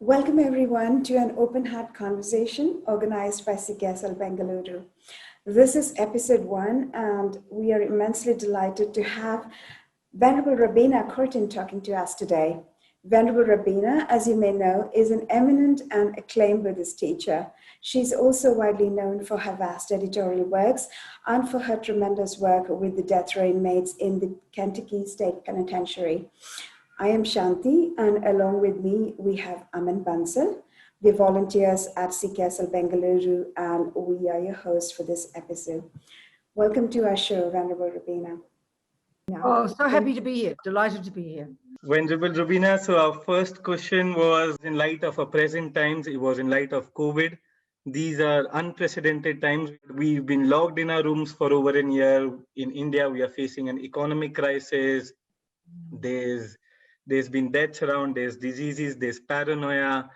Welcome everyone to an open heart conversation organized by CKSL Bangalore. This is episode 1 and we are immensely delighted to have Venerable Robina Courtin talking to us today. Venerable Robina, as you may know, is an eminent and acclaimed Buddhist teacher. She's also widely known for her vast editorial works and for her tremendous work with the death row inmates in the Kentucky State Penitentiary. I am Shanti, and along with me, we have Aman Bansal. We're volunteers at CKSL Bangalore, and we are your hosts for this episode. Welcome to our show, Venerable Robina. Oh, so happy to be here. Delighted to be here. Venerable Robina, so our first question was in light of our present times, it was in light of COVID. These are unprecedented times. We've been locked in our rooms for over a year. In India, we are facing an economic crisis. There's been deaths around, there's diseases, there's paranoia.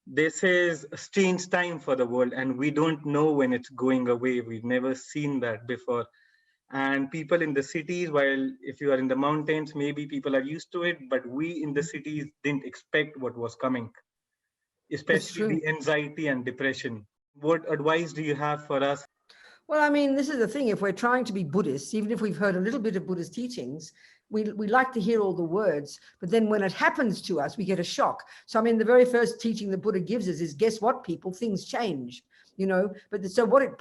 This is a strange time for the world, and we don't know when it's going away. We've never seen that before. And people in the cities, while if you are in the mountains, maybe people are used to it, but we in the cities didn't expect what was coming, especially the anxiety and depression. What advice do you have for us? Well, I mean, this is the thing. If we're trying to be Buddhists, even if we've heard a little bit of Buddhist teachings, we like to hear all the words, but then when it happens to us, we get a shock. So, I mean, the very first teaching the Buddha gives us is, guess what, people, things change, But so what it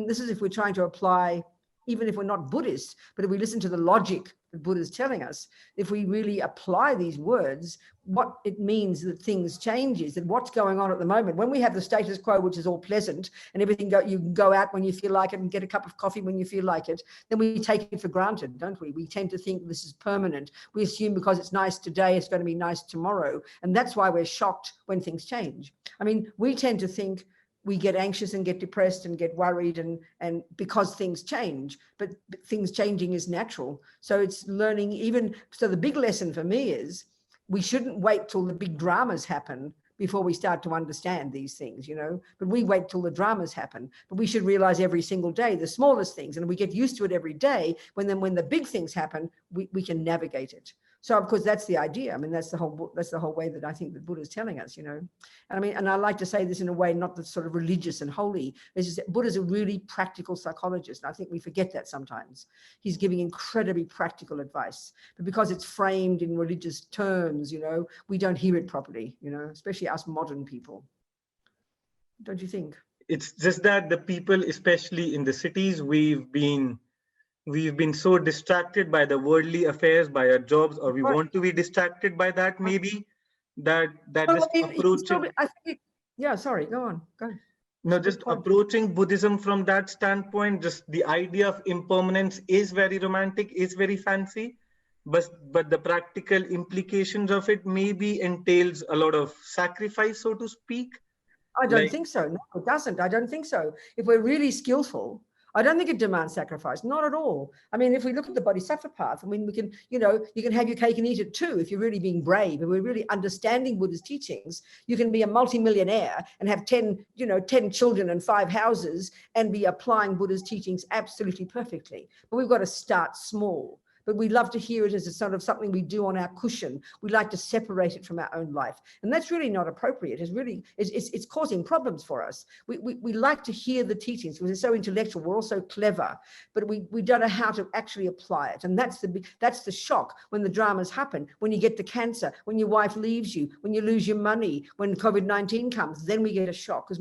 this is if we're trying to apply, even if we're not Buddhists, but if we listen to the logic that Buddha is telling us, if we really apply these words, what it means that things changes, that what's going on at the moment, when we have the status quo, which is all pleasant and everything, you can go out when you feel like it and get a cup of coffee when you feel like it, then we take it for granted, don't we? We tend to think this is permanent. We assume because it's nice today, it's going to be nice tomorrow. And that's why we're shocked when things change. I mean, we tend to think we get anxious and get depressed and get worried and because things change, but things changing is natural. So it's learning so the big lesson for me is we shouldn't wait till the big dramas happen before we start to understand these things, but we wait till the dramas happen. But we should realize every single day, the smallest things, and we get used to it every day. When the big things happen, we can navigate it. So of course that's the idea. I mean, that's the whole way that I think that Buddha is telling us, And I mean, and I like to say this in a way, not that's sort of religious and holy. It's just that Buddha's a really practical psychologist. And I think we forget that sometimes. He's giving incredibly practical advice, but because it's framed in religious terms, we don't hear it properly, especially us modern people. Don't you think? It's just that the people, especially in the cities, we've been so distracted by the worldly affairs, by our jobs, or we want to be distracted by that, maybe that just approaching. Sorry, go on. No, just approaching Buddhism from that standpoint, just the idea of impermanence is very romantic, is very fancy, but the practical implications of it maybe entails a lot of sacrifice, so to speak. I don't think so. No, it doesn't. I don't think so. If we're really skillful, I don't think it demands sacrifice, not at all. I mean, if we look at the Bodhisattva path, I mean, we can, you can have your cake and eat it too. If you're really being brave and we're really understanding Buddha's teachings, you can be a multimillionaire and have 10 children and 5 houses and be applying Buddha's teachings absolutely perfectly. But we've got to start small. But we love to hear it as a sort of something we do on our cushion. We like to separate it from our own life. And that's really not appropriate. It's causing problems for us. We like to hear the teachings because we're so intellectual. We're also clever, but we don't know how to actually apply it. And that's the shock when the dramas happen, when you get the cancer, when your wife leaves you, when you lose your money, when COVID-19 comes, then we get a shock because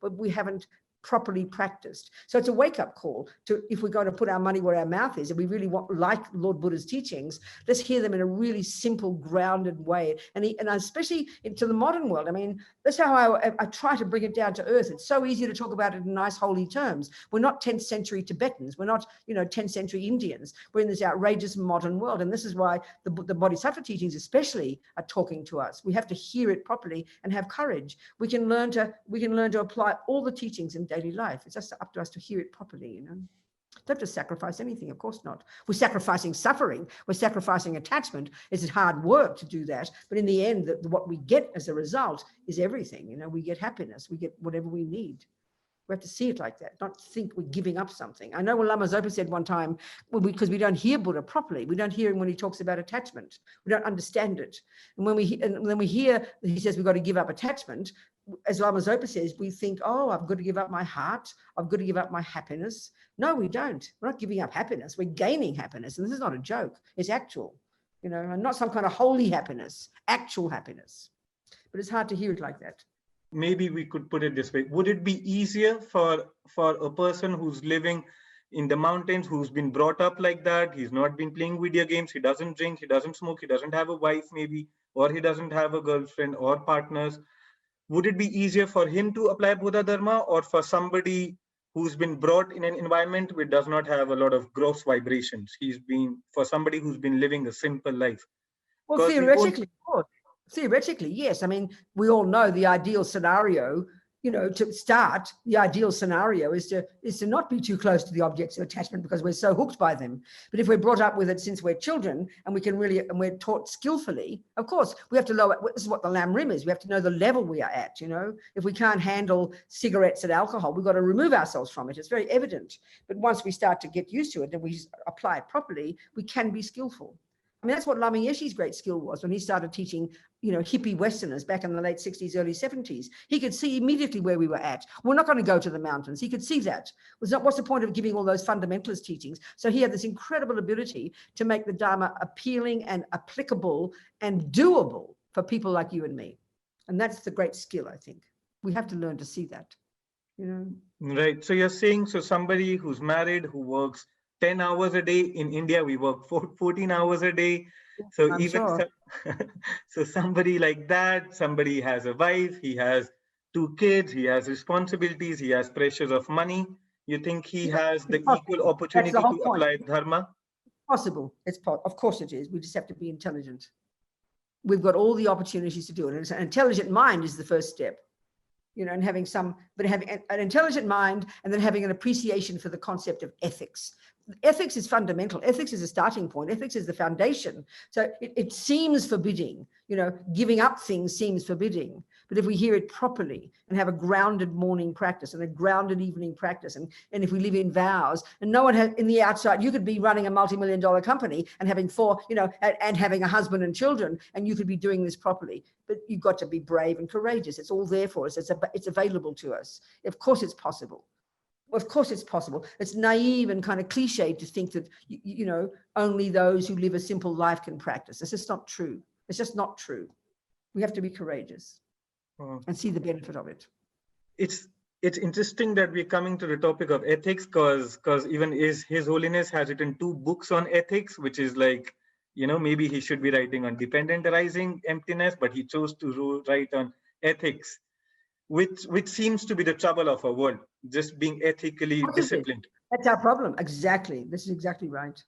we haven't properly practiced. So it's a wake-up call to, if we're going to put our money where our mouth is, and we really like Lord Buddha's teachings, let's hear them in a really simple, grounded way. And especially into the modern world. I mean, that's how I try to bring it down to earth. It's so easy to talk about it in nice, holy terms. We're not 10th century Tibetans. We're not, 10th century Indians. We're in this outrageous modern world. And this is why the Bodhisattva teachings especially are talking to us. We have to hear it properly and have courage. We can learn to apply all the teachings in daily life. It's just up to us to hear it properly, Don't have to sacrifice anything, of course not. We're sacrificing suffering. We're sacrificing attachment. It's hard work to do that. But in the end, what we get as a result is everything. We get happiness. We get whatever we need. We have to see it like that, not think we're giving up something. I know when Lama Zopa said one time, because we don't hear Buddha properly, we don't hear him when he talks about attachment. We don't understand it. And when we hear he says we've got to give up attachment, as Lama Zopa says, we think, oh, I've got to give up my heart. I've got to give up my happiness. No, we don't. We're not giving up happiness. We're gaining happiness. And this is not a joke. It's actual, and not some kind of holy happiness, actual happiness. But it's hard to hear it like that. Maybe we could put it this way. Would it be easier for a person who's living in the mountains, who's been brought up like that? He's not been playing video games. He doesn't drink. He doesn't smoke. He doesn't have a wife maybe, or he doesn't have a girlfriend or partners. Would it be easier for him to apply Buddha Dharma, or for somebody who's been brought in an environment which does not have a lot of gross vibrations? For somebody who's been living a simple life. Well, theoretically, yes. I mean, we all know the ideal scenario, to start, the ideal scenario is to not be too close to the objects of attachment because we're so hooked by them. But if we're brought up with it since we're children and we're taught skillfully, of course, we have to lower, this is what the lam rim is. We have to know the level we are at, If we can't handle cigarettes and alcohol, we've got to remove ourselves from it. It's very evident. But once we start to get used to it and we apply it properly, we can be skillful. I mean, that's what Lama Yeshe's great skill was when he started teaching, hippie Westerners back in the late 60s, early 70s. He could see immediately where we were at. We're not going to go to the mountains. He could see that. What's the point of giving all those fundamentalist teachings? So he had this incredible ability to make the Dharma appealing and applicable and doable for people like you and me. And that's the great skill, I think. We have to learn to see that, Right. So you're saying, somebody who's married, who works 10 hours a day. In India, we work 14 hours a day. So I'm sure. So somebody like that, somebody has a wife, he has 2 kids, he has responsibilities, he has pressures of money. You think he has the equal opportunity to apply Dharma? Possible. Of course it is. We just have to be intelligent. We've got all the opportunities to do it. And an intelligent mind is the first step. And having an intelligent mind and then having an appreciation for the concept of ethics. Ethics is fundamental. Ethics is a starting point. Ethics is the foundation. So it seems forbidding, giving up things seems forbidding. But if we hear it properly and have a grounded morning practice and a grounded evening practice, and if we live in vows, and no one has, in the outside, you could be running a multi-million-dollar company and having 4, and having a husband and children, and you could be doing this properly. But you've got to be brave and courageous. It's all there for us. It's available to us. Of course it's possible. Of course it's possible. It's naive and kind of cliche to think that, only those who live a simple life can practice. It's just not true. It's just not true. We have to be courageous and see the benefit of it. It's interesting that we're coming to the topic of ethics because even His Holiness has written 2 books on ethics, which is like, maybe he should be writing on dependent arising emptiness, but he chose to write on ethics, which seems to be the trouble of our world, just being ethically disciplined. That's our problem. Exactly. This is exactly right.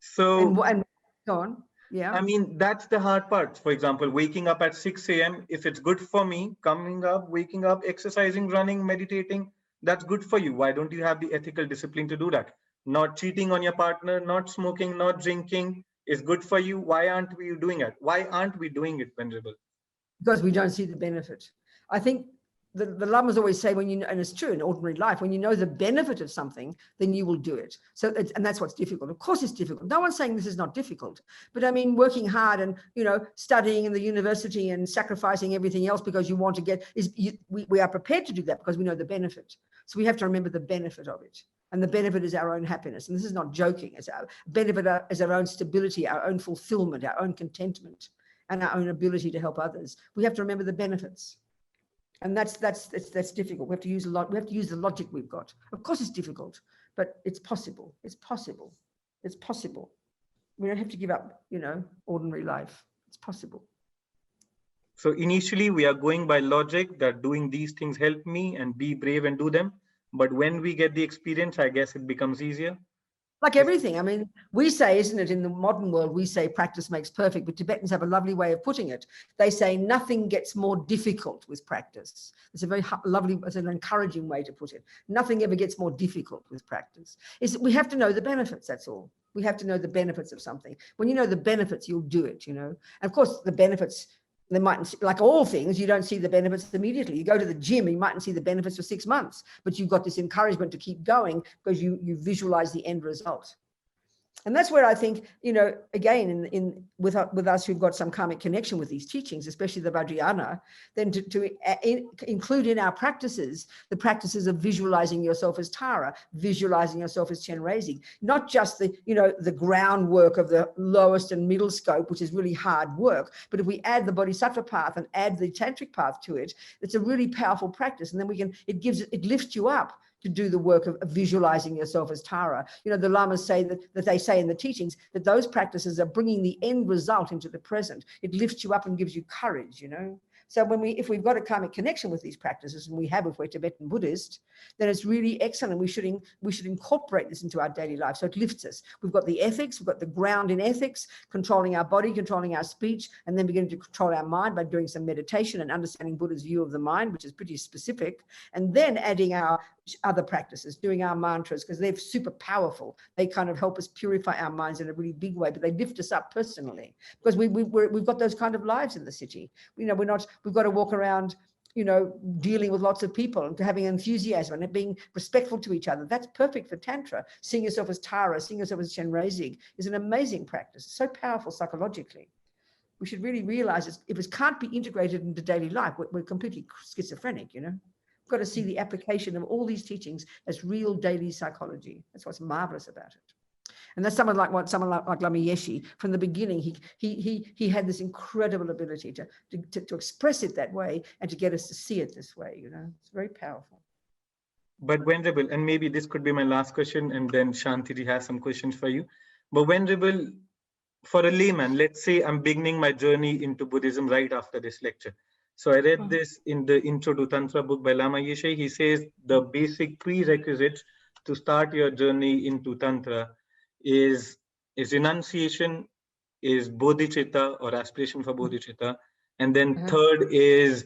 So, and go on. Yeah. I mean, that's the hard part. For example, waking up at 6 a.m. If it's good for me, waking up, exercising, running, meditating, that's good for you. Why don't you have the ethical discipline to do that? Not cheating on your partner, not smoking, not drinking is good for you. Why aren't we doing it? Why aren't we doing it, Venerable? Because we don't see the benefit. I think the lamas always say, and it's true in ordinary life, when you know the benefit of something, then you will do it. So, and that's what's difficult. Of course it's difficult. No one's saying this is not difficult, but I mean, working hard and, studying in the university and sacrificing everything else because you want to get, we are prepared to do that because we know the benefit. So we have to remember the benefit of it. And the benefit is our own happiness. And this is not joking. It's our benefit is our own stability, our own fulfillment, our own contentment, and our own ability to help others. We have to remember the benefits. And that's difficult. We have to use a lot. We have to use the logic we've got. Of course, it's difficult, but it's possible. It's possible. It's possible. We don't have to give up, ordinary life. It's possible. So initially, we are going by logic that doing these things help me and be brave and do them. But when we get the experience, I guess it becomes easier. Like everything. I mean, we say, isn't it, in the modern world, we say practice makes perfect, but Tibetans have a lovely way of putting it. They say nothing gets more difficult with practice. It's a very lovely, it's an encouraging way to put it. Nothing ever gets more difficult with practice. We have to know the benefits, that's all. We have to know the benefits of something. When you know the benefits, you'll do it, And of course, the benefits They mightn't see, like all things, you don't see the benefits immediately. You go to the gym, you mightn't see the benefits for 6 months, but you've got this encouragement to keep going because you visualize the end result. And that's where I think, you know, again, with us who've got some karmic connection with these teachings, especially the Vajrayana, then to include in our practices, the practices of visualizing yourself as Tara, visualizing yourself as Chenrezig, not just the, you know, the groundwork of the lowest and middle scope, which is really hard work, but if we add the Bodhisattva path and add the Tantric path to it, it's a really powerful practice. And then it lifts you up to do the work of visualizing yourself as Tara. You know, the Lamas say that they say in the teachings that those practices are bringing the end result into the present. It lifts you up and gives you courage, you know. So if we've got a karmic connection with these practices, and we have if we're Tibetan Buddhist, then it's really excellent. We should incorporate this into our daily life. So it lifts us. We've got the ethics, we've got the ground in ethics, controlling our body, controlling our speech, and then beginning to control our mind by doing some meditation and understanding Buddha's view of the mind, which is pretty specific, and then adding our other practices, doing our mantras, because they're super powerful. They kind of help us purify our minds in a really big way, but they lift us up personally because we've got those kind of lives in the city. You know, we've got to walk around, you know, dealing with lots of people and having enthusiasm and being respectful to each other. That's perfect for Tantra. Seeing yourself as Tara, seeing yourself as Chenrezig is an amazing practice. It's so powerful psychologically. We should really realize if it can't be integrated into daily life, we're completely schizophrenic, you know. We've got to see the application of all these teachings as real daily psychology. That's what's marvelous about it. And that's someone like Lama Yeshe. From the beginning, he had this incredible ability to express it that way and to get us to see it this way. You know, it's very powerful. But Venerable, and maybe this could be my last question, and then Shantiji has some questions for you. But Venerable, for a layman, let's say I'm beginning my journey into Buddhism right after this lecture. So I read this in the Intro to Tantra book by Lama Yeshe. He says the basic prerequisites to start your journey into Tantra is renunciation, is bodhicitta or aspiration for bodhicitta, and then third is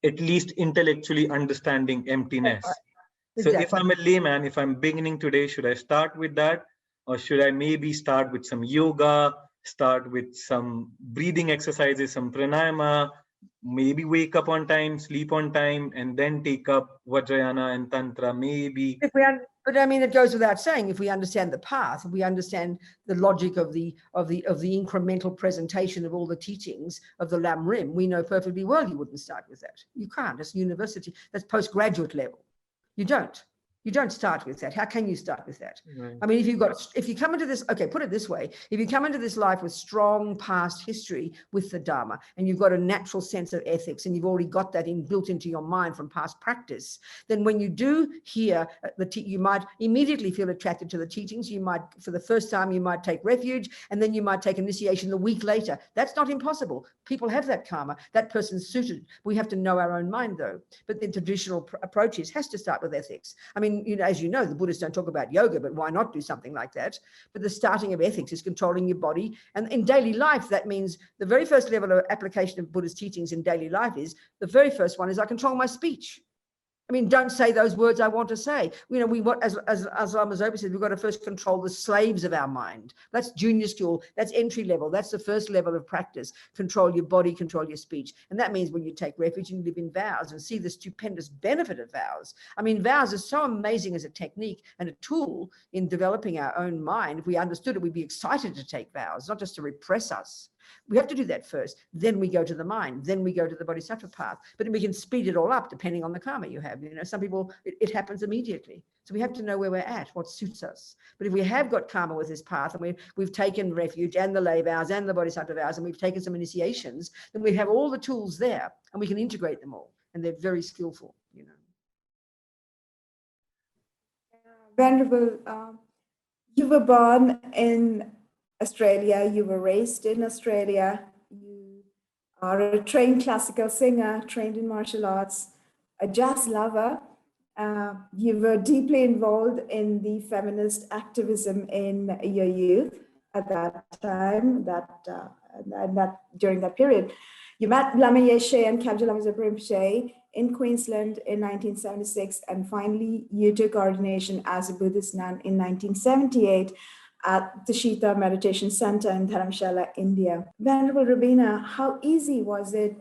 at least intellectually understanding emptiness. Exactly. So if I'm a layman, if I'm beginning today, should I start with that, or should I maybe start with some yoga, start with some breathing exercises, some pranayama, maybe wake up on time, sleep on time, and then take up Vajrayana and Tantra, maybe? But I mean, it goes without saying, if we understand the path, if we understand the logic of the incremental presentation of all the teachings of the Lam Rim, we know perfectly well you wouldn't start with that. You can't. It's university. That's postgraduate level. You don't start with that. How can you start with that? Right. I mean, if you come into this, okay, put it this way, if you come into this life with strong past history with the Dharma, and you've got a natural sense of ethics, and you've already got that built into your mind from past practice, then when you do hear you might immediately feel attracted to the teachings. You might, for the first time, you might take refuge, and then you might take initiation the week later. That's not impossible. People have that karma. That person's suited. We have to know our own mind, though. But the traditional approach has to start with ethics. I mean, you know, as you know, the Buddhists don't talk about yoga, but why not do something like that? But the starting of ethics is controlling your body. And in daily life, that means the very first level of application of Buddhist teachings in daily life is, the very first one is I control my speech. I mean, don't say those words I want to say. You know, as Lama Zopa said, we've got to first control the slaves of our mind. That's junior school. That's entry level. That's the first level of practice. Control your body, control your speech. And that means when you take refuge and live in vows and see the stupendous benefit of vows. I mean, vows are so amazing as a technique and a tool in developing our own mind. If we understood it, we'd be excited to take vows, not just to repress us. We have to do that first. Then we go to the mind. Then we go to the bodhisattva path. But we can speed it all up depending on the karma you have. You know, some people, it happens immediately. So we have to know where we're at, what suits us. But if we have got karma with this path, and we've taken refuge and the lay vows and the bodhisattva vows, and we've taken some initiations, then we have all the tools there, and we can integrate them all. And they're very skillful, you know. Venerable, you were born in Australia, you were raised in Australia, you are a trained classical singer, trained in martial arts, a jazz lover. You were deeply involved in the feminist activism in your youth at that time, during that period. You met Lama Yeshe and Kabja Lama Zopa Rinpoche in Queensland in 1976, and finally you took ordination as a Buddhist nun in 1978. at the Shita Meditation Center in Dharamshala, India. Venerable Robina, how easy was it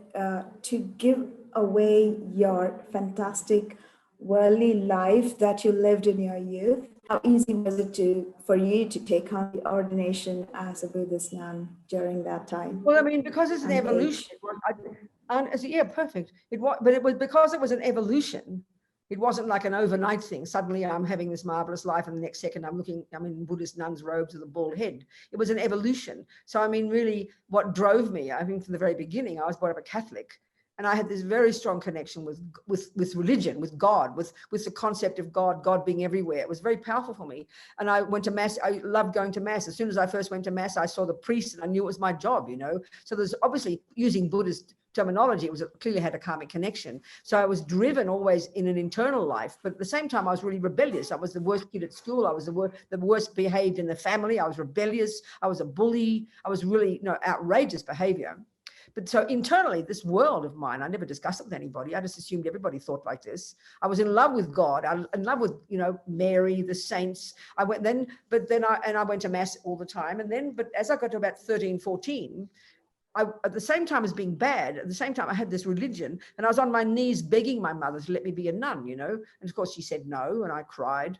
to give away your fantastic worldly life that you lived in your youth? How easy was it for you to take on the ordination as a Buddhist nun during that time? Well, I mean, because it's an evolution. Yeah, perfect. But it was because it was an evolution. It wasn't like an overnight thing. Suddenly I'm having this marvelous life and the next second I'm in Buddhist nun's robes with a bald head. It was an evolution. So, I mean, really what drove me, I think from the very beginning, I was brought up a Catholic. And I had this very strong connection with religion, with God, with the concept of God being everywhere. It was very powerful for me. And I went to Mass. I loved going to Mass. As soon as I first went to Mass, I saw the priest and I knew it was my job, you know. So there's obviously, using Buddhist terminology, it clearly had a karmic connection. So I was driven always in an internal life, but at the same time, I was really rebellious. I was the worst kid at school. I was the worst behaved in the family. I was rebellious. I was a bully. I was really, outrageous behavior. But so internally, this world of mine, I never discussed it with anybody. I just assumed everybody thought like this. I was in love with God. I was in love with, Mary, the saints. I went to Mass all the time. But as I got to about 13, 14, at the same time as being bad, at the same time I had this religion, and I was on my knees begging my mother to let me be a nun, And of course she said no, and I cried.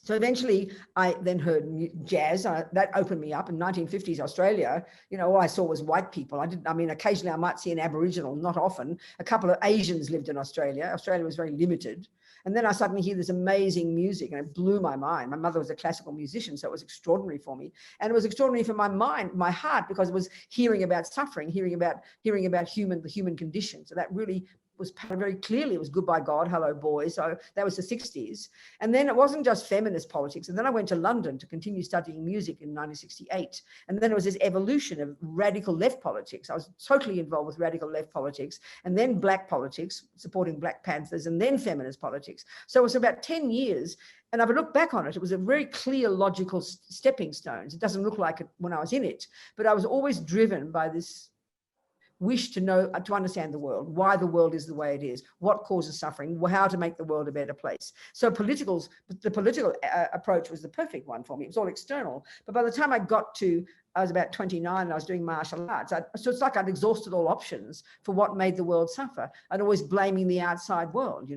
So eventually I then heard jazz. That opened me up. In 1950s Australia, all I saw was white people. Occasionally I might see an Aboriginal, not often. A couple of Asians lived in Australia. Australia was very limited. And then I suddenly hear this amazing music and it blew my mind. My mother was a classical musician, so it was extraordinary for me. And it was extraordinary for my mind, my heart, because it was hearing about suffering, hearing about the human condition. So that really was very clearly, it was goodbye God, hello boys. So that was the 60s. And then it wasn't just feminist politics. And then I went to London to continue studying music in 1968. And then it was this evolution of radical left politics. I was totally involved with radical left politics, and then black politics, supporting Black Panthers, and then feminist politics. So it was about 10 years. And if I look back on it, it was a very clear, logical stepping stones. It doesn't look like it when I was in it, but I was always driven by this wish to understand the world, why the world is the way it is, what causes suffering, how to make the world a better place. So the political approach was the perfect one for me. It was all external. But by the time I was about 29 and I was doing martial arts. So it's like I'd exhausted all options for what made the world suffer. I'd always blaming the outside world,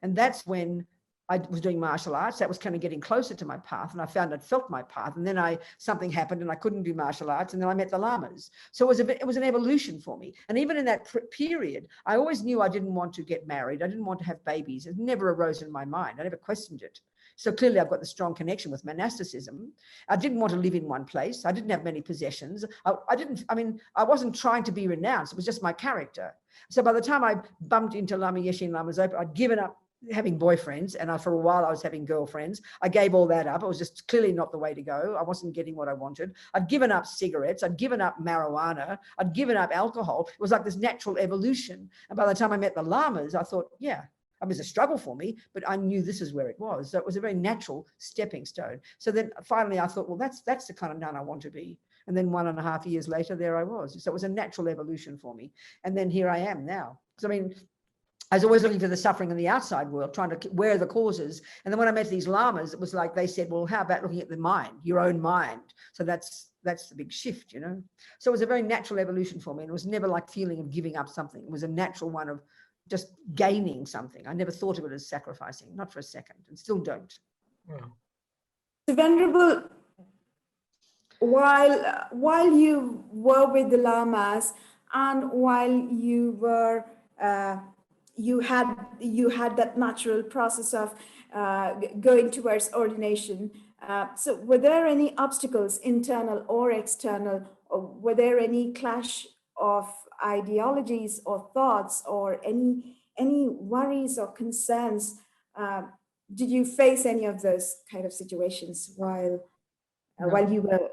And that's when I was doing martial arts. That was kind of getting closer to my path, and I found I'd felt my path. And then something happened, and I couldn't do martial arts. And then I met the lamas. So it was an evolution for me. And even in that period, I always knew I didn't want to get married. I didn't want to have babies. It never arose in my mind. I never questioned it. So clearly, I've got the strong connection with monasticism. I didn't want to live in one place. I didn't have many possessions. I wasn't trying to be renounced. It was just my character. So by the time I bumped into Lama Yeshe and Lama Zopa, I'd given up having boyfriends, and for a while I was having girlfriends. I gave all that up. It was just clearly not the way to go. I wasn't getting what I wanted. I'd given up cigarettes. I'd given up marijuana. I'd given up alcohol. It was like this natural evolution. And by the time I met the lamas, I thought, yeah, it was a struggle for me, but I knew this is where it was. So it was a very natural stepping stone. So then finally I thought, well, that's the kind of nun I want to be. And then 1.5 years later, there I was. So it was a natural evolution for me. And then here I am now. Because I was always looking for the suffering in the outside world, trying to where are the causes. And then when I met these lamas, it was like they said, well, how about looking at the mind, your own mind? So that's the big shift, So it was a very natural evolution for me. And it was never like feeling of giving up something. It was a natural one of just gaining something. I never thought of it as sacrificing, not for a second, and still don't. So Venerable, while you were with the lamas and while you were you had that natural process of going towards ordination. So were there any obstacles, internal or external, or were there any clash of ideologies or thoughts or any worries or concerns? Did you face any of those kind of situations while you were?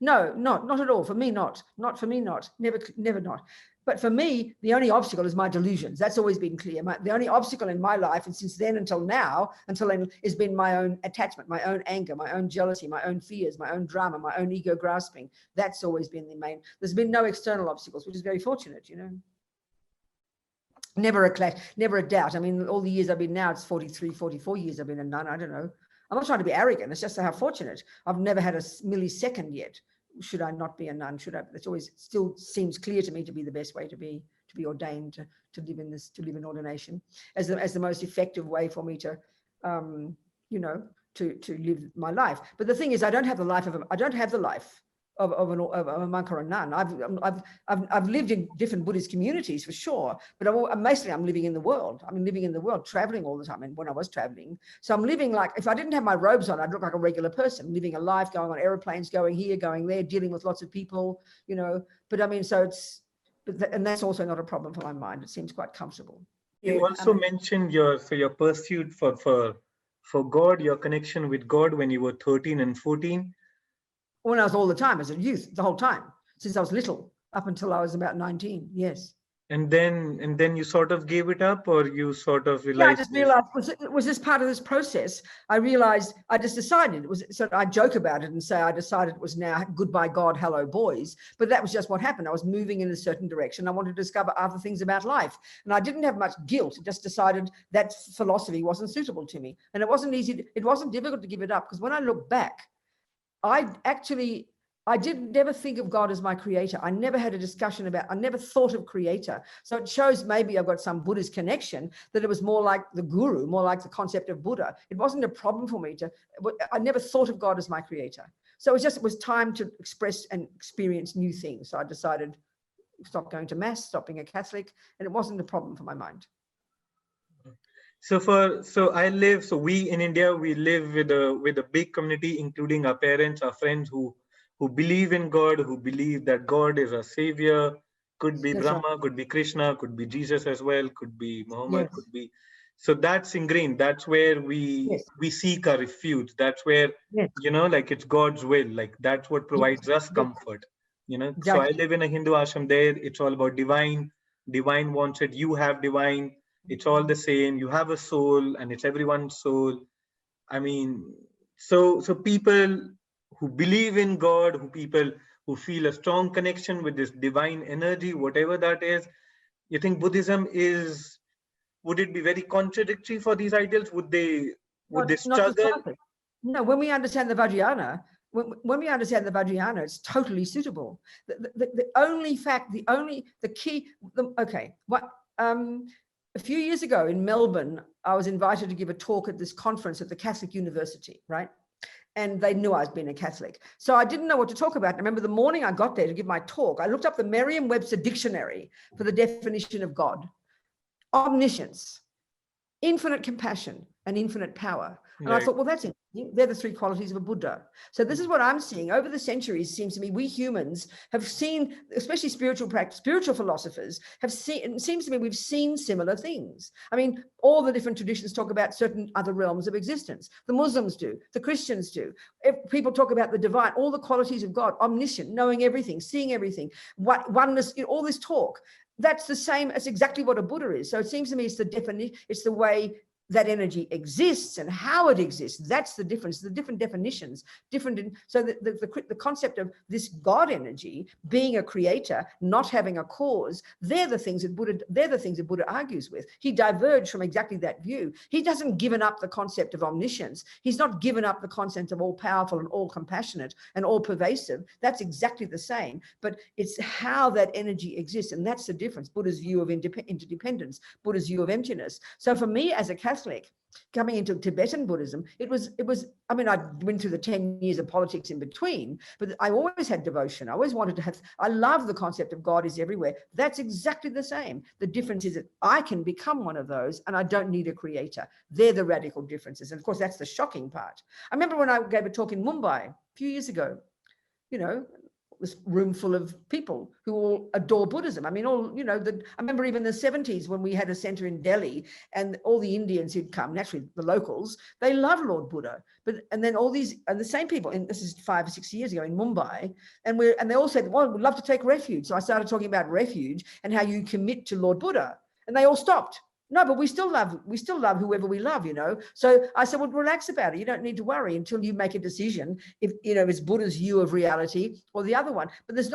No, not at all. For me, not for me, not. Never not. But for me, the only obstacle is my delusions. That's always been clear. The only obstacle in my life, and since then until now, has been my own attachment, my own anger, my own jealousy, my own fears, my own drama, my own ego grasping. That's always been the main. There's been no external obstacles, which is very fortunate, Never a clash, never a doubt. All the years I've been now, it's 43, 44 years I've been a nun. I don't know. I'm not trying to be arrogant. It's just how fortunate. I've never had a millisecond yet. Should I not be a nun? Should I? It's always still seems clear to me to be the best way to be ordained, to live in this, to live in ordination as the most effective way for me to, you know, to live my life. But the thing is, I don't have the life of a monk or a nun. I've lived in different Buddhist communities for sure, but mostly I'm living in the world. I'm living in the world, traveling all the time. And when I was traveling, so I'm living like, if I didn't have my robes on, I'd look like a regular person, living a life, going on airplanes, going here, going there, dealing with lots of people, you know. But I mean, so it's, and that's also not a problem for my mind. It seems quite comfortable. You also mentioned your pursuit for God, your connection with God when you were 13 and 14. When I was all the time as a youth, the whole time, since I was little, up until I was about 19, yes. And then you sort of gave it up, or you sort of realized? Yeah, I just realized, was this part of this process? I realized, I just decided it was, so I joke about it and say, I decided it was now goodbye God, hello boys. But that was just what happened. I was moving in a certain direction. I wanted to discover other things about life. And I didn't have much guilt. I just decided that philosophy wasn't suitable to me. And it wasn't easy, it wasn't difficult to give it up, because when I look back, I didn't never think of God as my creator. I never had a discussion about, I never thought of creator. So it shows maybe I've got some Buddhist connection, that it was more like the guru, more like the concept of Buddha. It wasn't a problem for me I never thought of God as my creator. So it was time to express and experience new things. So I decided stop going to mass, stop being a Catholic, and it wasn't a problem for my mind. So we in India, we live with a big community, including our parents, our friends who believe in God, who believe that God is a savior. Could be Brahma, right. Could be Krishna, could be Jesus as well, could be Muhammad, yes. Could be. So that's ingrained. That's where we seek our refuge. That's where, you know, like it's God's will. Like that's what provides us comfort. You know, exactly. So I live in a Hindu ashram there. It's all about divine. Divine wants it. You have divine. It's all the same. You have a soul, and it's everyone's soul. I mean, so people who believe in God, people who feel a strong connection with this divine energy, whatever that is, you think Buddhism would it be very contradictory for these ideals? Would they struggle? No, when we understand the Vajrayana, when we understand the Vajrayana, it's totally suitable. A few years ago in Melbourne, I was invited to give a talk at this conference at the Catholic University, right? And they knew I was being a Catholic. So I didn't know what to talk about. I remember the morning I got there to give my talk, I looked up the Merriam-Webster dictionary for the definition of God. Omniscience, infinite compassion, and infinite power. And I thought, well, that's interesting. They're the three qualities of a Buddha. So this is what I'm seeing. Over the centuries, it seems to me, we humans have seen, especially spiritual philosophers have seen, it seems to me we've seen similar things. I mean, all the different traditions talk about certain other realms of existence. The Muslims do, the Christians do. If people talk about the divine, all the qualities of God, omniscient, knowing everything, seeing everything, oneness, all this talk. That's the same, it's exactly what a Buddha is. So it seems to me it's the definition, it's the way that energy exists and how it exists. That's the difference, the different definitions, so the concept of this God energy being a creator, not having a cause, they're the things that Buddha argues with. He diverged from exactly that view. He doesn't given up the concept of omniscience. He's not given up the concept of all powerful and all compassionate and all pervasive. That's exactly the same, but it's how that energy exists. And that's the difference. Buddha's view of interdependence, Buddha's view of emptiness. So for me as a Catholic, coming into Tibetan Buddhism, it was, I mean, I went through the 10 years of politics in between, but I always had devotion. I always wanted to have, I love the concept of God is everywhere. That's exactly the same. The difference is that I can become one of those and I don't need a creator. They're the radical differences. And of course, that's the shocking part. I remember when I gave a talk in Mumbai a few years ago, you know, this room full of people who all adore Buddhism. I mean, I remember even in the 70s when we had a center in Delhi and all the Indians who'd come, naturally the locals, they love Lord Buddha. And then all these, and the same people, and this is 5 or 6 years ago in Mumbai, and they all said, well, we'd love to take refuge. So I started talking about refuge and how you commit to Lord Buddha. And they all stopped. No, but we still love whoever we love, you know. So I said, well, relax about it. You don't need to worry until you make a decision if, you know, it's Buddha's view of reality or the other one. But there's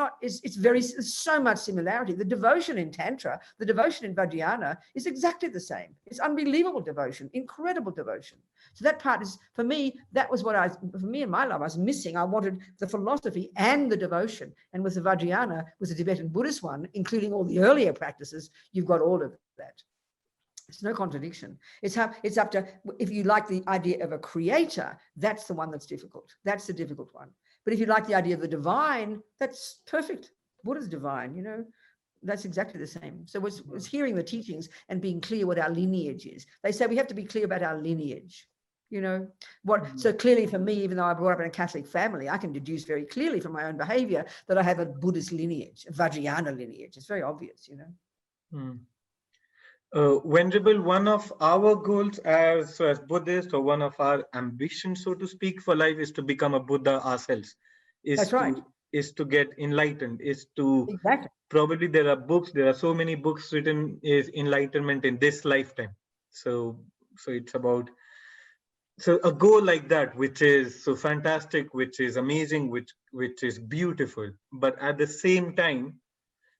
so much similarity. The devotion in Tantra, the devotion in Vajrayana is exactly the same. It's unbelievable devotion, incredible devotion. So that part is, for me, that was what for me in my life, I was missing. I wanted the philosophy and the devotion. And with the Vajrayana, with the Tibetan Buddhist one, including all the earlier practices, you've got all of that. It's no contradiction. It's up to, if you like the idea of a creator, that's the one that's difficult. That's the difficult one. But if you like the idea of the divine, that's perfect. Buddha's divine, you know, that's exactly the same. So it's hearing the teachings and being clear what our lineage is. They say we have to be clear about our lineage. You know what? So clearly for me, even though I brought up in a Catholic family, I can deduce very clearly from my own behavior that I have a Buddhist lineage, a Vajrayana lineage. It's very obvious, you know. Venerable, one of our goals as Buddhists, or one of our ambitions, so to speak, for life is to become a Buddha ourselves. That's right. Is to get enlightened, is to exactly. Probably there are so many books written is enlightenment in this lifetime. So it's about, so a goal like that, which is so fantastic, which is amazing, which is beautiful, but at the same time,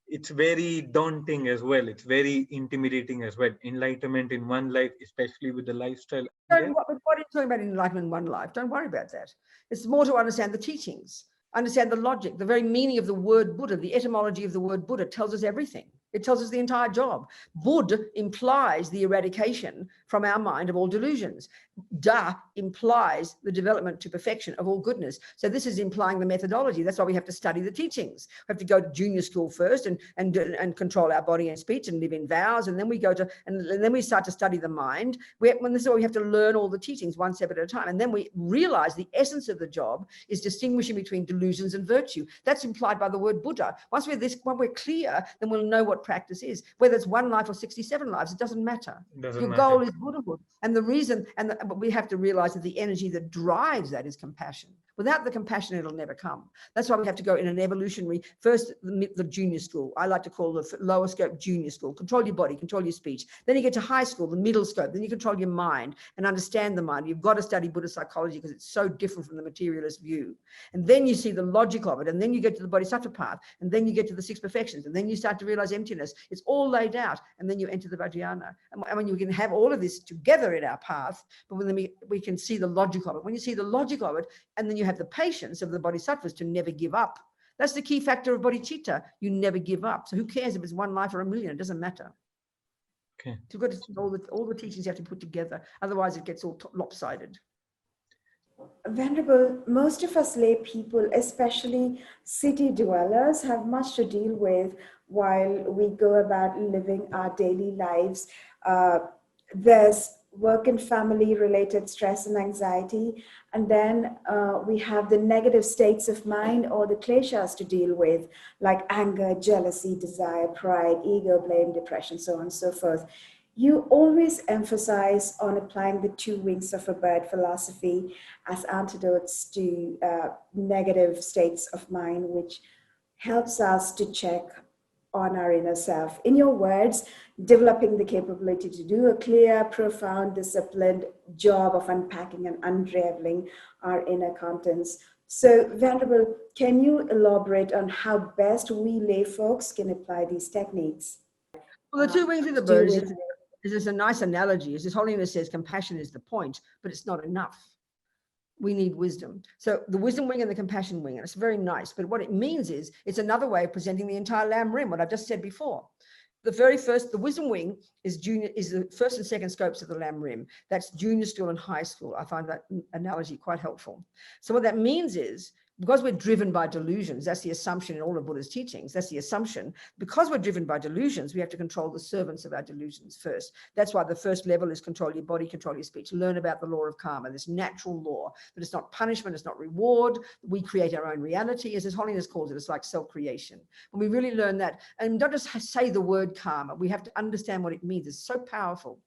it's very daunting as well. It's very intimidating as well. Enlightenment in one life, especially with the lifestyle. What are you talking about, enlightenment in one life? Don't worry about that. It's more to understand the teachings, understand the logic, the very meaning of the word Buddha, the etymology of the word Buddha tells us everything. It tells us the entire job. Bud implies the eradication from our mind of all delusions. Da implies the development to perfection of all goodness. So this is implying the methodology. That's why we have to study the teachings. We have to go to junior school first and control our body and speech and live in vows. And then we go to, and then we start to study the mind. This is why we have to learn all the teachings one step at a time. And then we realize the essence of the job is distinguishing between delusions and virtue. That's implied by the word Buddha. Once we're clear, then we'll know what practice is. Whether it's one life or 67 lives, it doesn't matter. Your goal is Buddhahood. And the reason, but we have to realize that the energy that drives that is compassion. Without the compassion, it'll never come. That's why we have to go in an evolutionary, first the junior school. I like to call the lower scope junior school. Control your body, control your speech. Then you get to high school, the middle scope. Then you control your mind and understand the mind. You've got to study Buddhist psychology because it's so different from the materialist view. And then you see the logic of it. And then you get to the bodhisattva path. And then you get to the six perfections. And then you start to realize emptiness. It's all laid out. And then you enter the Vajrayana. And when you can have all of this together in our path, but when we can see the logic of it. When you see the logic of it, and then you have the patience of the bodhisattvas to never give up. That's the key factor of bodhicitta. You never give up. So who cares if it's one life or a million? It doesn't matter. Okay. So you've got to see all the teachings you have to put together. Otherwise, it gets all lopsided. Venerable, most of us lay people, especially city dwellers, have much to deal with while we go about living our daily lives. There's work and family related stress and anxiety. And then we have the negative states of mind or the kleshas to deal with, like anger, jealousy, desire, pride, ego, blame, depression, so on and so forth. You always emphasize on applying the two wings of a bird philosophy as antidotes to negative states of mind, which helps us to check on our inner self. In your words, developing the capability to do a clear, profound, disciplined job of unpacking and unraveling our inner contents. So, Venerable, can you elaborate on how best we lay folks can apply these techniques? Well, the two wings of the bird is a nice analogy. As His Holiness says, compassion is the point, but it's not enough. We need wisdom. So the wisdom wing and the compassion wing, and it's very nice. But what it means is it's another way of presenting the entire Lam Rim, what I've just said before. The wisdom wing is the first and second scopes of the Lam Rim. That's junior school and high school. I find that analogy quite helpful. So what that means is, because we're driven by delusions, that's the assumption in all of Buddha's teachings, that's the assumption. Because we're driven by delusions, we have to control the servants of our delusions first. That's why the first level is control your body, control your speech, learn about the law of karma, this natural law, that it's not punishment, it's not reward. We create our own reality, as His Holiness calls it. It's like self-creation. When we really learn that, and don't just say the word karma, we have to understand what it means. It's so powerful.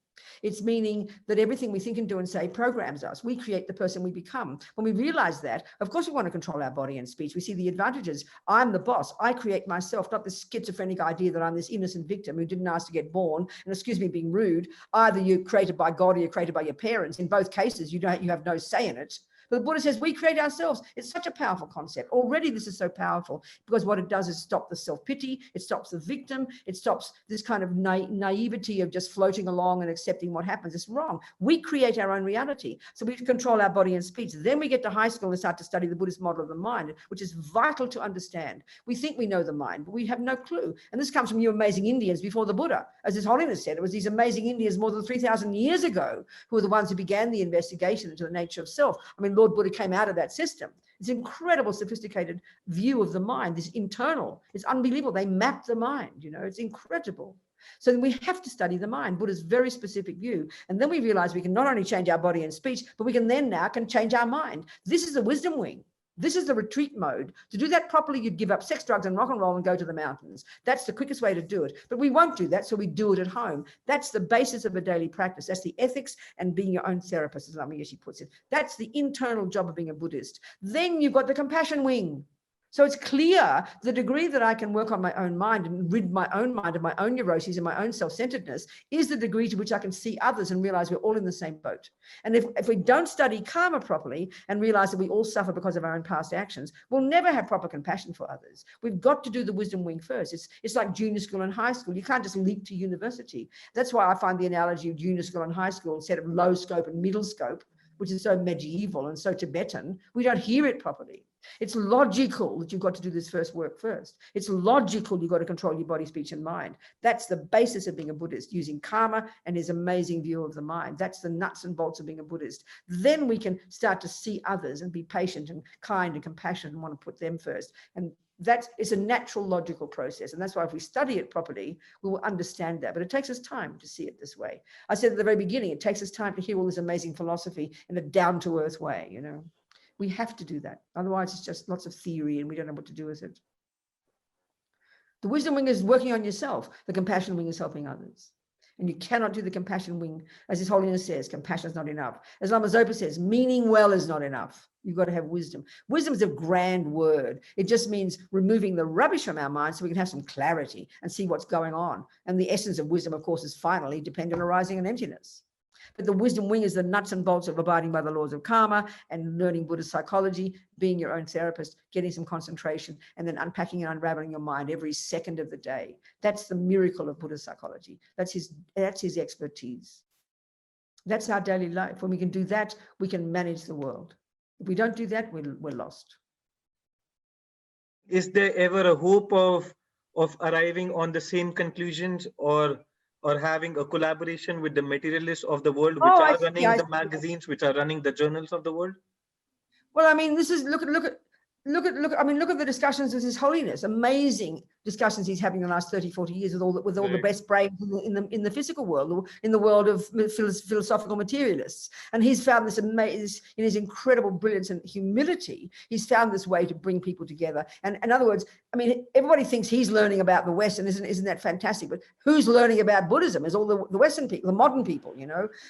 It's meaning that everything we think and do and say programs us. We create the person we become. When we realize that, of course we want to control our body and speech. We see the advantages. I'm the boss. I create myself, not this schizophrenic idea that I'm this innocent victim who didn't ask to get born. And excuse me, being rude, either you're created by God or you're created by your parents. In both cases, you have no say in it. But the Buddha says we create ourselves. It's such a powerful concept. Already this is so powerful because what it does is stop the self-pity. It stops the victim. It stops this kind of naivety of just floating along and accepting what happens. It's wrong. We create our own reality. So we control our body and speech. Then we get to high school and start to study the Buddhist model of the mind, which is vital to understand. We think we know the mind, but we have no clue. And this comes from you amazing Indians before the Buddha. As His Holiness said, it was these amazing Indians more than 3,000 years ago who were the ones who began the investigation into the nature of self. I mean, Lord Buddha came out of that system. It's an incredible, sophisticated view of the mind, this internal. It's unbelievable. They map the mind, it's incredible. So then we have to study the mind, Buddha's very specific view. And then we realize we can not only change our body and speech, but we can change our mind. This is the wisdom wing. This is the retreat mode. To do that properly, you'd give up sex, drugs, and rock and roll and go to the mountains. That's the quickest way to do it. But we won't do that, so we do it at home. That's the basis of a daily practice. That's the ethics and being your own therapist, as Lama Yeshe puts it. That's the internal job of being a Buddhist. Then you've got the compassion wing. So it's clear the degree that I can work on my own mind and rid my own mind of my own neuroses and my own self-centeredness is the degree to which I can see others and realize we're all in the same boat. And if we don't study karma properly and realize that we all suffer because of our own past actions, we'll never have proper compassion for others. We've got to do the wisdom wing first. It's like junior school and high school. You can't just leap to university. That's why I find the analogy of junior school and high school instead of low scope and middle scope, which is so medieval and so Tibetan, we don't hear it properly. It's logical that you've got to do this first work first. It's logical you've got to control your body, speech, and mind. That's the basis of being a Buddhist, using karma and his amazing view of the mind. That's the nuts and bolts of being a Buddhist. Then we can start to see others and be patient and kind and compassionate and want to put them first. And it's a natural, logical process. And that's why if we study it properly, we will understand that. But it takes us time to see it this way. I said at the very beginning, it takes us time to hear all this amazing philosophy in a down-to-earth way, We have to do that. Otherwise, it's just lots of theory and we don't know what to do with it. The wisdom wing is working on yourself. The compassion wing is helping others. And you cannot do the compassion wing. As His Holiness says, compassion is not enough. As Lama Zopa says, meaning well is not enough. You've got to have wisdom. Wisdom is a grand word. It just means removing the rubbish from our minds so we can have some clarity and see what's going on. And the essence of wisdom, of course, is finally dependent arising and emptiness. But the wisdom wing is the nuts and bolts of abiding by the laws of karma and learning Buddhist psychology, being your own therapist, getting some concentration, and then unpacking and unraveling your mind every second of the day. That's the miracle of Buddhist psychology. That's his expertise. That's our daily life. When we can do that, we can manage the world. If we don't do that, we're lost. Is there ever a hope of arriving on the same conclusions or having a collaboration with the materialists of the world, which are running the magazines, which are running the journals of the world? Well, I mean, this is look at the discussions of His Holiness. Amazing discussions he's having in the last 30, 40 years with all the best brains in the physical world, in the world of philosophical materialists. And he's found this amazing, in his incredible brilliance and humility, he's found this way to bring people together. And in other words, I mean, everybody thinks he's learning about the West, and isn't that fantastic? But who's learning about Buddhism is all the Western people, the modern people,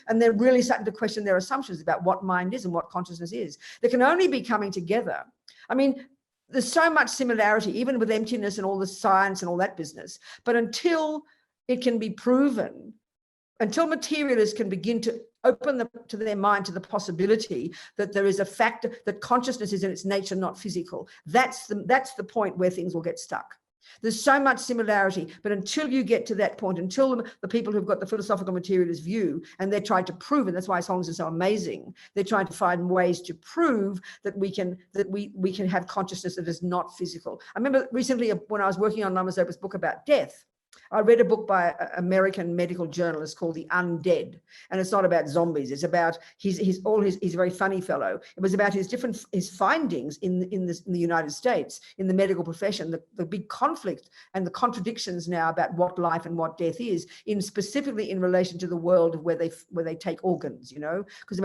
and they're really starting to question their assumptions about what mind is and what consciousness is. They can only be coming together. I mean, there's so much similarity, even with emptiness and all the science and all that business. But until it can be proven, until materialists can begin to open to their mind to the possibility that there is a factor, that consciousness is in its nature not physical, that's the point where things will get stuck. There's so much similarity, but until you get to that point, until the people who've got the philosophical materialist view, and they're trying to prove, and that's why His Holiness is so amazing, they're trying to find ways to prove that we can have consciousness that is not physical. I remember recently when I was working on Lama Zopa's book about death, I read a book by an American medical journalist called The Undead, and it's not about zombies. It's about he's a very funny fellow. It was about his findings in the United States in the medical profession, the big conflict and the contradictions now about what life and what death is, specifically in relation to the world where they take organs. Because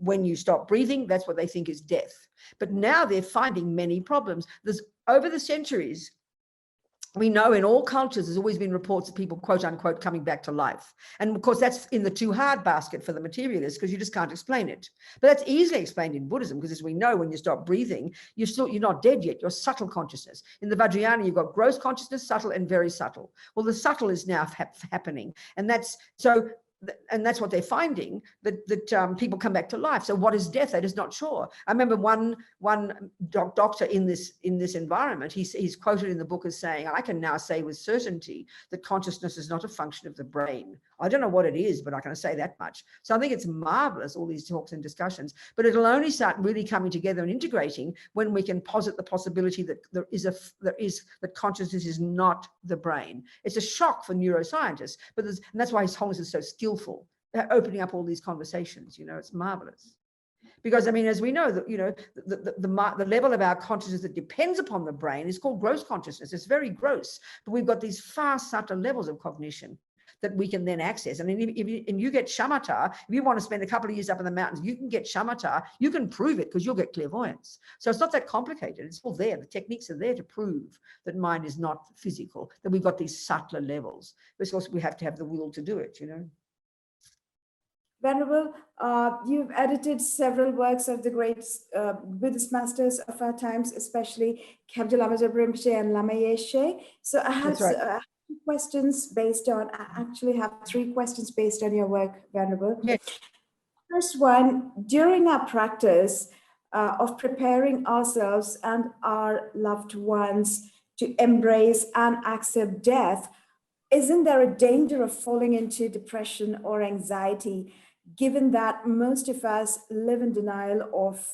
when you stop breathing, that's what they think is death. But now they're finding many problems. There's over the centuries. we know in all cultures, there's always been reports of people, quote unquote, coming back to life. And of course, that's in the too hard basket for the materialists, because you just can't explain it. But that's easily explained in Buddhism, because as we know, when you stop breathing, you're not dead yet. You're subtle consciousness. In the Vajrayana, you've got gross consciousness, subtle, and very subtle. Well, the subtle is now happening. And that's what they're finding, that people come back to life. So what is death? They're just not sure. I remember one doctor in this environment, he's quoted in the book as saying, I can now say with certainty that consciousness is not a function of the brain. I don't know what it is, but I can say that much. So I think it's marvelous, all these talks and discussions, but it'll only start really coming together and integrating when we can posit the possibility that that consciousness is not the brain. It's a shock for neuroscientists, and that's why His Holiness is so skillful at opening up all these conversations. It's marvelous. Because, I mean, as we know, the level of our consciousness that depends upon the brain is called gross consciousness. It's very gross, but we've got these far subtle levels of cognition that we can then access. And if you get shamatha, if you want to spend a couple of years up in the mountains, you can get shamatha, you can prove it because you'll get clairvoyance. So it's not that complicated. It's all there. The techniques are there to prove that mind is not physical, that we've got these subtler levels. But of course, we have to have the will to do it, Venerable, you've edited several works of the great Buddhist masters of our times, especially Khyentse Lama Rinpoche and Lama Yeshe. So I have questions based on, I actually have 3 questions based on your work, Venerable. Yes. First one, during our practice of preparing ourselves and our loved ones to embrace and accept death, isn't there a danger of falling into depression or anxiety, given that most of us live in denial of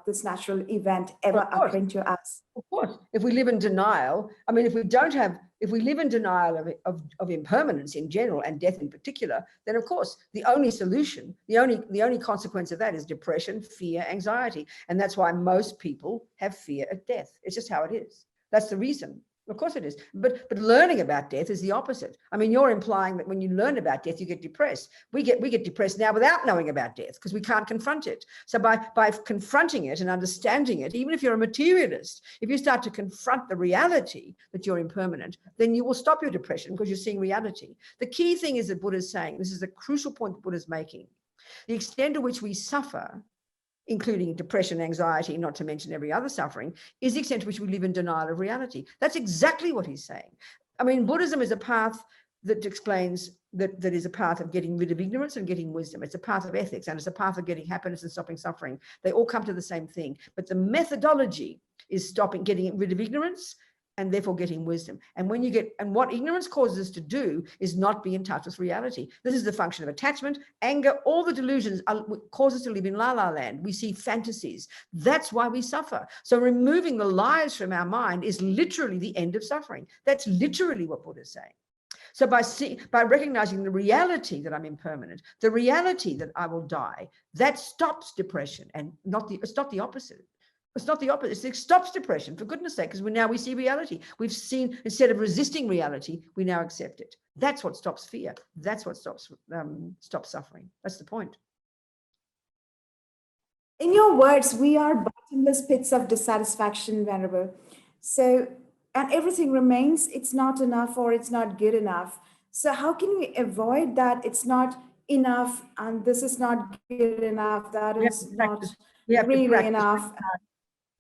this natural event ever occurring to us? Of course, if we live in denial, I mean, if we live in denial of impermanence in general and death in particular, then of course the only solution, the only consequence of that is depression, fear, anxiety. And that's why most people have fear of death. It's just how it is. That's the reason. Of course it is. But learning about death is the opposite. I mean, you're implying that when you learn about death, you get depressed. We get depressed now without knowing about death because we can't confront it. So by confronting it and understanding it, even if you're a materialist, if you start to confront the reality that you're impermanent, then you will stop your depression because you're seeing reality. The key thing is that Buddha's saying, this is a crucial point that Buddha's making, the extent to which we suffer, including depression, anxiety, not to mention every other suffering, is the extent to which we live in denial of reality. That's exactly what he's saying. I mean, Buddhism is a path that explains that is a path of getting rid of ignorance and getting wisdom. It's a path of ethics, and it's a path of getting happiness and stopping suffering. They all come to the same thing. But the methodology is getting rid of ignorance and therefore getting wisdom. And what ignorance causes us to do is not be in touch with reality. This is the function of attachment, anger, all the delusions cause us to live in la-la land. We see fantasies. That's why we suffer. So removing the lies from our mind is literally the end of suffering. That's literally what Buddha is saying. So by recognizing the reality that I'm impermanent, the reality that I will die, that stops depression, and it's not the opposite. It's not the opposite. It stops depression, for goodness sake, because we see reality. We've seen, instead of resisting reality, we now accept it. That's what stops fear. That's what stops suffering. That's the point. In your words, we are bottomless pits of dissatisfaction, Venerable. So, and everything remains, it's not enough or it's not good enough. So how can we avoid that it's not enough and this is not good enough, that is not really enough?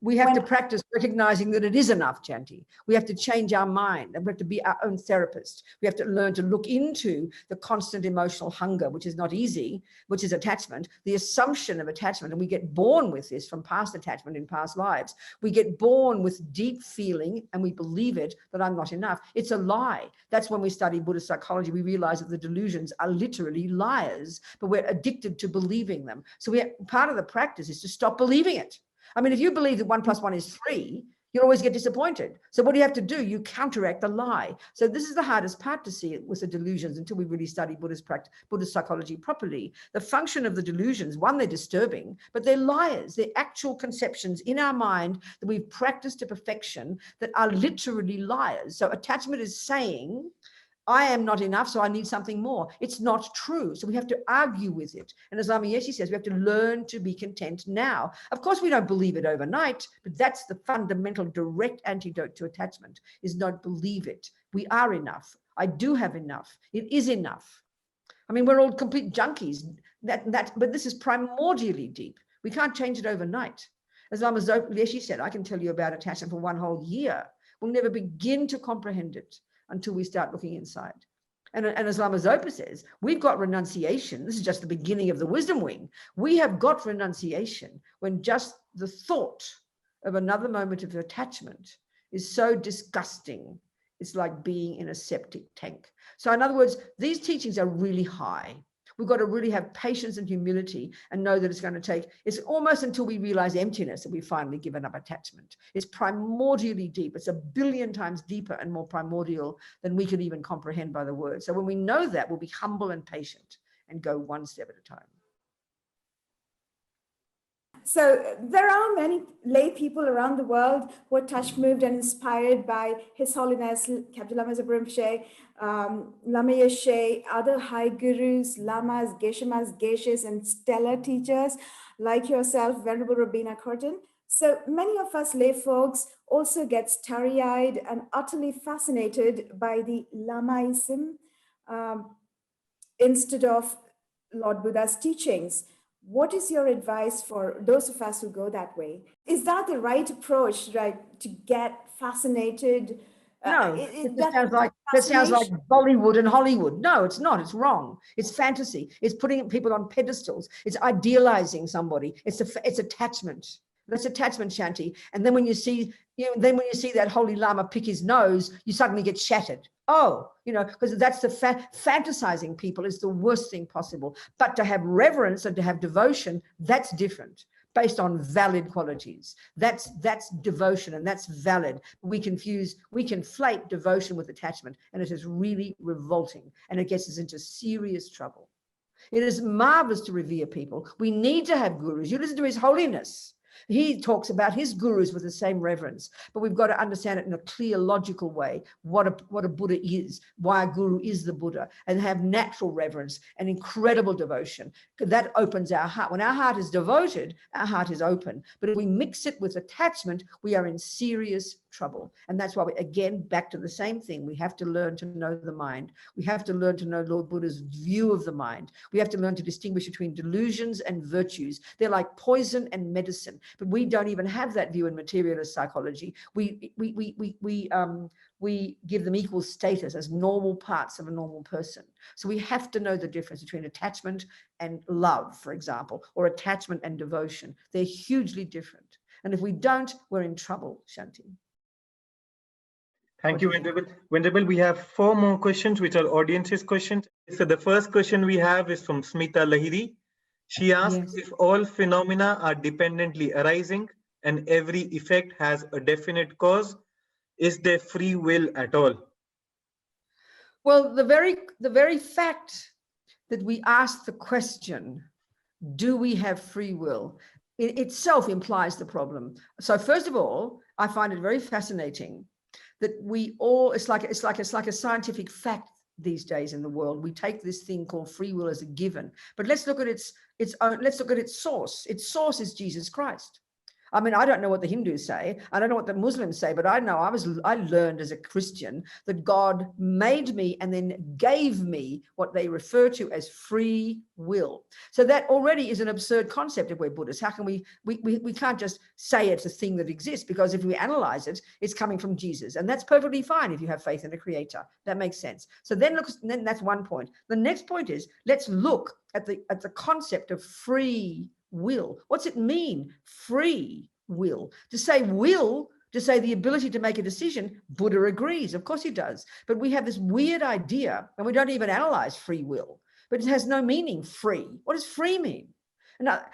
We have to practice recognizing that it is enough, Chanti. We have to change our mind, and we have to be our own therapist. We have to learn to look into the constant emotional hunger, which is not easy, which is attachment, the assumption of attachment. And we get born with this from past attachment in past lives. We get born with deep feeling, and we believe it, that I'm not enough. It's a lie. That's when we study Buddhist psychology, we realize that the delusions are literally liars, but we're addicted to believing them. So part of the practice is to stop believing it. I mean, if you believe that 1 + 1 is 3, you'll always get disappointed. So what do you have to do? You counteract the lie. So this is the hardest part to see it with the delusions until we really study Buddhist psychology properly. The function of the delusions, one, they're disturbing, but they're liars. They're actual conceptions in our mind that we've practiced to perfection that are literally liars. So attachment is saying, I am not enough, so I need something more. It's not true. So we have to argue with it. And as Lama Yeshe says, we have to learn to be content now. Of course, we don't believe it overnight, but that's the fundamental direct antidote to attachment, is not believe it. We are enough. I do have enough. It is enough. I mean, we're all complete junkies, but this is primordially deep. We can't change it overnight. As Lama Yeshe said, I can tell you about attachment for one whole year. We'll never begin to comprehend it until we start looking inside. And as Lama Zopa says, we've got renunciation. This is just the beginning of the wisdom wing. We have got renunciation when just the thought of another moment of attachment is so disgusting. It's like being in a septic tank. So in other words, these teachings are really high. We've got to really have patience and humility and know that it's going to take, it's almost until we realize emptiness that we've finally given up attachment. It's primordially deep. It's 1 billion times deeper and more primordial than we could even comprehend by the word. So when we know that, we'll be humble and patient and go one step at a time. So there are many lay people around the world who are touched, moved, and inspired by His Holiness Captain Lama Zopa Rinpoche, Lama Yeshe, other high gurus, lamas, geshe-mas, geshes, and stellar teachers like yourself, Venerable Robina Courtin. So many of us lay folks also get starry-eyed and utterly fascinated by the Lamaism instead of Lord Buddha's teachings. What is your advice for those of us who go that way? Is that the right approach, right, to get fascinated? No, that sounds like Bollywood and Hollywood. No, it's not. It's wrong. It's fantasy. It's putting people on pedestals. It's idealizing somebody. It's attachment. That's attachment, Shanti. And then when you see, that holy Lama pick his nose, you suddenly get shattered. Oh, because that's the fantasizing people is the worst thing possible. But to have reverence and to have devotion, that's different, based on valid qualities. That's devotion, and that's valid. We conflate devotion with attachment, and it is really revolting, and it gets us into serious trouble. It is marvelous to revere people. We need to have gurus. You listen to His Holiness. He talks about his gurus with the same reverence, but we've got to understand it in a clear, logical way, what a Buddha is, why a guru is the Buddha, and have natural reverence and incredible devotion. That opens our heart. When our heart is devoted, our heart is open. But if we mix it with attachment, we are in serious trouble. And that's why again, back to the same thing. We have to learn to know the mind. We have to learn to know Lord Buddha's view of the mind. We have to learn to distinguish between delusions and virtues. They're like poison and medicine. But we don't even have that view in materialist psychology. We give them equal status as normal parts of a normal person. So we have to know the difference between attachment and love, for example, or attachment and devotion. They're hugely different. And if we don't, we're in trouble, Shanti. Thank you, Venerable. Venerable, we have 4 more questions, which are audience's questions. So the first question we have is from Smita Lahiri. She asks, if all phenomena are dependently arising and every effect has a definite cause, is there free will at all? Well, the very fact that we ask the question, do we have free will, it itself implies the problem. So first of all, I find it very fascinating that we all, it's like a scientific fact these days in the world. We take this thing called free will as a given, but let's look at its source. Its source is Jesus Christ. I mean, I don't know what the Hindus say. I don't know what the Muslims say, but I know I learned as a Christian that God made me and then gave me what they refer to as free will. So that already is an absurd concept if we're Buddhists. How can we can't just say it's a thing that exists, because if we analyze it, it's coming from Jesus. And that's perfectly fine if you have faith in a creator. That makes sense. So then that's one point. The next point is, let's look at the concept of free will. What's it mean? Free will. To say the ability to make a decision, Buddha agrees. Of course he does. But we have this weird idea, and we don't even analyze free will, but it has no meaning, free. What does free mean?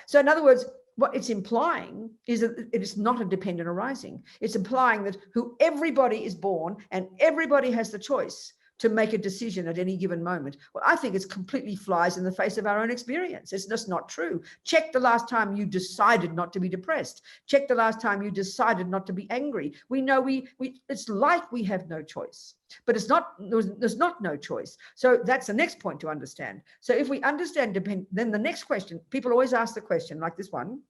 So in other words, what it's implying is that it is not a dependent arising. It's implying that everybody is born and everybody has the choice. to make a decision at any given moment. Well, I think it's completely flies in the face of our own experience. It's just not true. Check the last time you decided not to be depressed. Check the last time you decided not to be angry. We know it's like we have no choice, but there's not no choice. So that's the next point to understand. So if we understand, then the next question, people always ask the question like this one.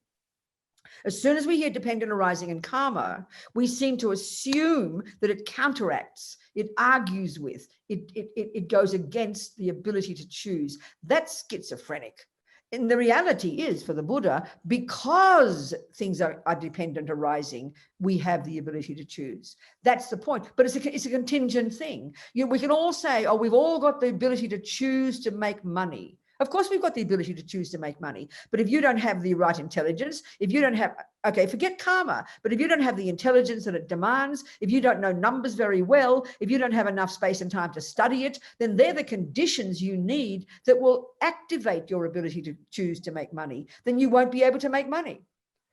As soon as we hear dependent arising and karma, we seem to assume that it counteracts, it argues with, it goes against the ability to choose. That's schizophrenic. And the reality is, for the Buddha, because things are dependent arising, we have the ability to choose. That's the point. But it's a contingent thing. We can all say, oh, we've all got the ability to choose to make money. Of course, we've got the ability to choose to make money. But if you don't have the right intelligence, if you don't have, okay, forget karma, but if you don't have the intelligence that it demands, if you don't know numbers very well, if you don't have enough space and time to study it, then they're the conditions you need that will activate your ability to choose to make money. Then you won't be able to make money.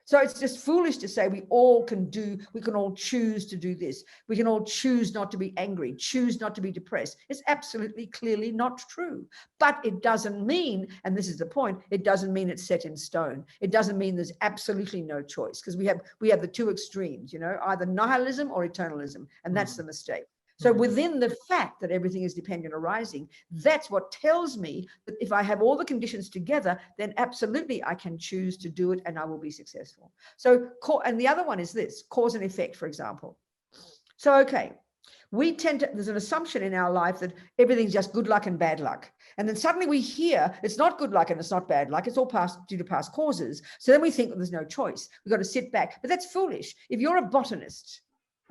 So it's just foolish to say we can all choose to do this. We can all choose not to be angry, choose not to be depressed. It's absolutely clearly not true. But it doesn't mean, and this is the point, it doesn't mean it's set in stone. It doesn't mean there's absolutely no choice, because we have the two extremes, either nihilism or eternalism, and that's the mistake. So within the fact that everything is dependent arising, that's what tells me that if I have all the conditions together, then absolutely I can choose to do it and I will be successful. So, and the other one is this, cause and effect, for example. So, okay, there's an assumption in our life that everything's just good luck and bad luck. And then suddenly we hear it's not good luck and it's not bad luck. It's all due to past causes. So then we think there's no choice. We've got to sit back. But that's foolish. If you're a botanist,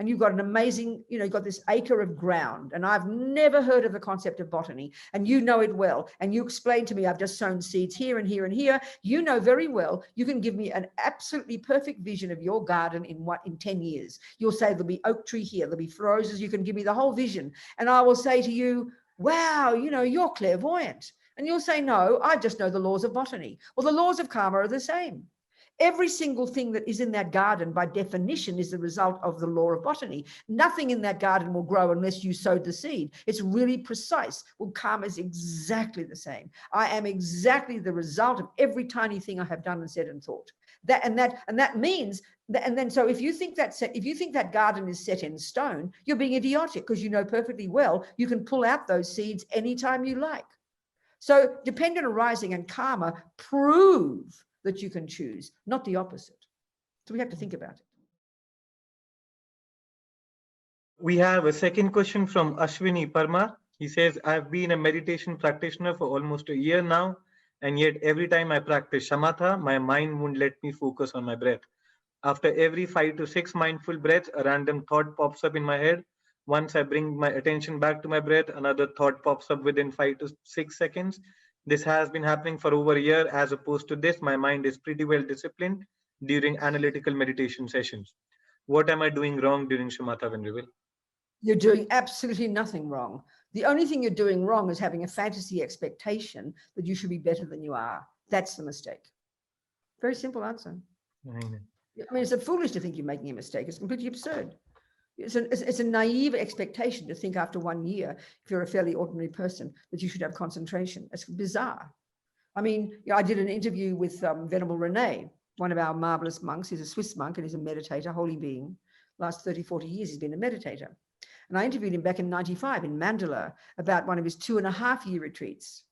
and you've got an amazing, you've got this acre of ground, and I've never heard of the concept of botany, and you know it well, and you explain to me, I've just sown seeds here and here and here, you know very well, you can give me an absolutely perfect vision of your garden in 10 years. You'll say there'll be oak tree here, there'll be roses, you can give me the whole vision. And I will say to you, wow, you're clairvoyant. And you'll say, no, I just know the laws of botany. Well, the laws of karma are the same. Every single thing that is in that garden, by definition, is the result of the law of botany. Nothing in that garden will grow unless you sowed the seed. It's really precise. Well, karma is exactly the same. I am exactly the result of every tiny thing I have done and said and thought. That means that, and then so if you think that garden is set in stone, you're being idiotic, because you know perfectly well you can pull out those seeds anytime you like. So dependent arising and karma prove that you can choose, not the opposite. So we have to think about it. We have a second question from Ashwini Parmar. He says, I've been a meditation practitioner for almost a year now, and yet every time I practice shamatha, my mind won't let me focus on my breath. After every 5 to 6 mindful breaths, a random thought pops up in my head. Once I bring my attention back to my breath, another thought pops up within 5 to 6 seconds. This has been happening for over a year. As opposed to this, my mind is pretty well disciplined during analytical meditation sessions. What am I doing wrong during shamatha, Venerable? You're doing absolutely nothing wrong. The only thing you're doing wrong is having a fantasy expectation that you should be better than you are. That's the mistake. Very simple answer. Amen. I mean, it's foolish to think you're making a mistake. It's completely absurd. It's a naive expectation to think after 1 year, if you're a fairly ordinary person, that you should have concentration. It's bizarre. I mean, I did an interview with Venerable Rene, one of our marvelous monks. He's a Swiss monk and he's a meditator, holy being. Last 30, 40 years, he's been a meditator. And I interviewed him back in 95 in Mandalore about one of his 2.5-year retreats,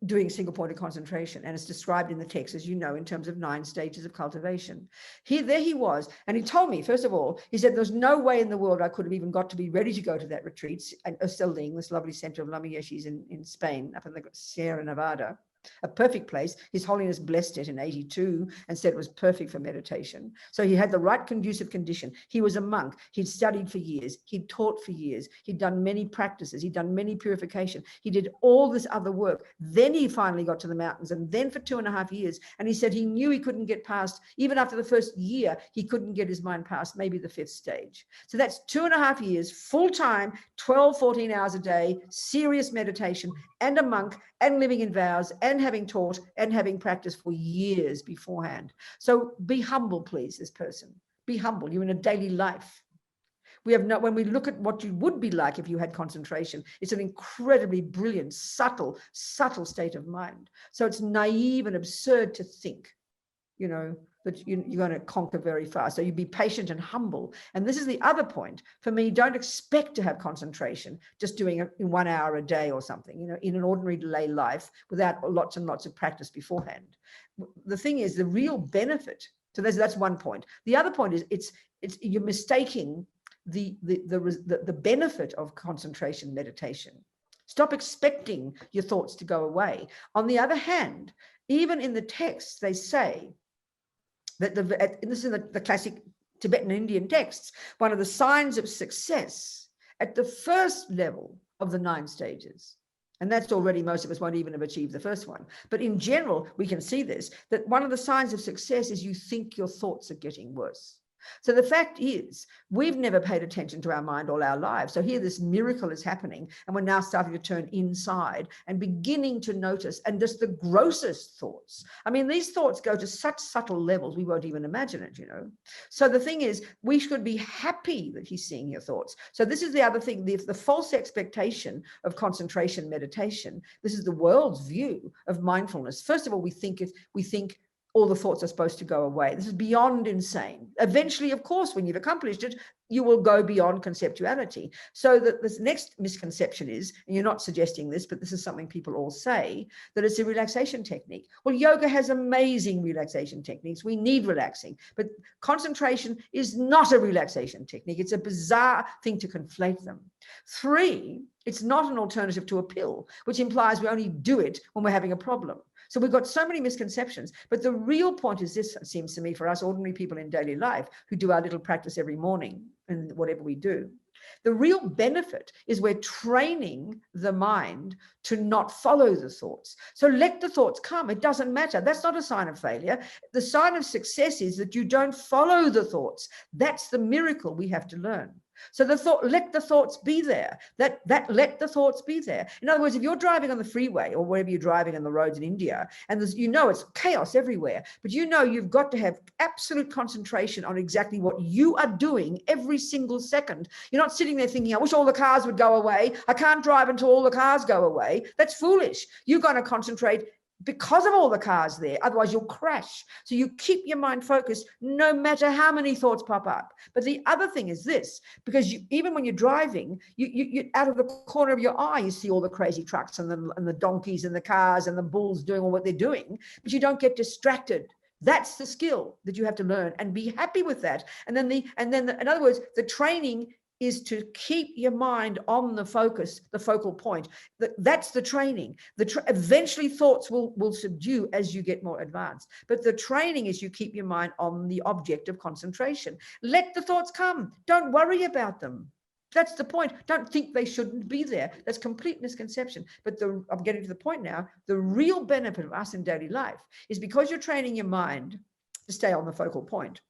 doing single-pointed concentration. And it's described in the text, as you know, in terms of 9 stages of cultivation. There he was. And he told me, first of all, he said, there's no way in the world I could have even got to be ready to go to that retreat. And Ling, this lovely center of Lamiyeshis in Spain, up in the Sierra Nevada. A perfect place. His Holiness blessed it in 82 and said it was perfect for meditation. So he had the right conducive condition. He was a monk. He'd studied for years. He'd taught for years. He'd done many practices. He'd done many purification. He did all this other work. Then he finally got to the mountains, and then for 2.5 years. And he said he knew he couldn't get past, even after the first year, he couldn't get his mind past maybe the 5th stage. So that's 2.5 years, full time, 12, 14 hours a day, serious meditation, and a monk, and living in vows, and having taught and having practiced for years beforehand. So be humble, please, this person. Be humble. You're in a daily life. We have no, when we look at what you would be like if you had concentration, it's an incredibly brilliant, subtle state of mind. So it's naive and absurd to think, you know, that you're going to conquer very fast. So you be patient and humble. And this is the other point for me. Don't expect to have concentration just doing it in 1 hour a day or something, you know, in an ordinary lay life without lots and lots of practice beforehand. The thing is, the real benefit. So that's one point. The other point is it's you're mistaking the benefit of concentration meditation. Stop expecting your thoughts to go away. On the other hand, even in the texts, they say that this is the classic Tibetan Indian texts, one of the signs of success at the first level of the 9 stages. And that's already, most of us won't even have achieved the first one. But in general, we can see this, that one of the signs of success is you think your thoughts are getting worse. So the fact is, we've never paid attention to our mind all our lives. So here this miracle is happening, and we're now starting to turn inside and beginning to notice, and just the grossest thoughts. I mean, these thoughts go to such subtle levels, we won't even imagine it, you know. So the thing is, we should be happy that he's seeing your thoughts. So this is the other thing, the false expectation of concentration meditation. This is the world's view of mindfulness. First of all, we think all the thoughts are supposed to go away. This is beyond insane. Eventually, of course, when you've accomplished it, you will go beyond conceptuality. So that this next misconception is, and you're not suggesting this, but this is something people all say, that it's a relaxation technique. Well, yoga has amazing relaxation techniques. We need relaxing, but concentration is not a relaxation technique. It's a bizarre thing to conflate them. 3, it's not an alternative to a pill, which implies we only do it when we're having a problem. So we've got so many misconceptions, but the real point is this, it seems to me, for us ordinary people in daily life who do our little practice every morning and whatever we do. The real benefit is we're training the mind to not follow the thoughts. So let the thoughts come. It doesn't matter. That's not a sign of failure. The sign of success is that you don't follow the thoughts. That's the miracle we have to learn. So let the thoughts be there. Let the thoughts be there. In other words, if you're driving on the freeway or wherever you're driving on the roads in India, and you know it's chaos everywhere, but you know you've got to have absolute concentration on exactly what you are doing every single second. You're not sitting there thinking, I wish all the cars would go away. I can't drive until all the cars go away. That's foolish. You're going to concentrate because of all the cars there, otherwise you'll crash. So you keep your mind focused no matter how many thoughts pop up. But the other thing is this, because even when you're driving, you out of the corner of your eye, you see all the crazy trucks and the donkeys and the cars and the bulls doing all what they're doing, but you don't get distracted. That's the skill that you have to learn, and be happy with that. And then in other words, the training is to keep your mind on the focus, the focal point. That's the training. Eventually thoughts will subdue as you get more advanced. But the training is you keep your mind on the object of concentration. Let the thoughts come. Don't worry about them. That's the point. Don't think they shouldn't be there. That's complete misconception. But I'm getting to the point now. The real benefit of us in daily life is because you're training your mind to stay on the focal point,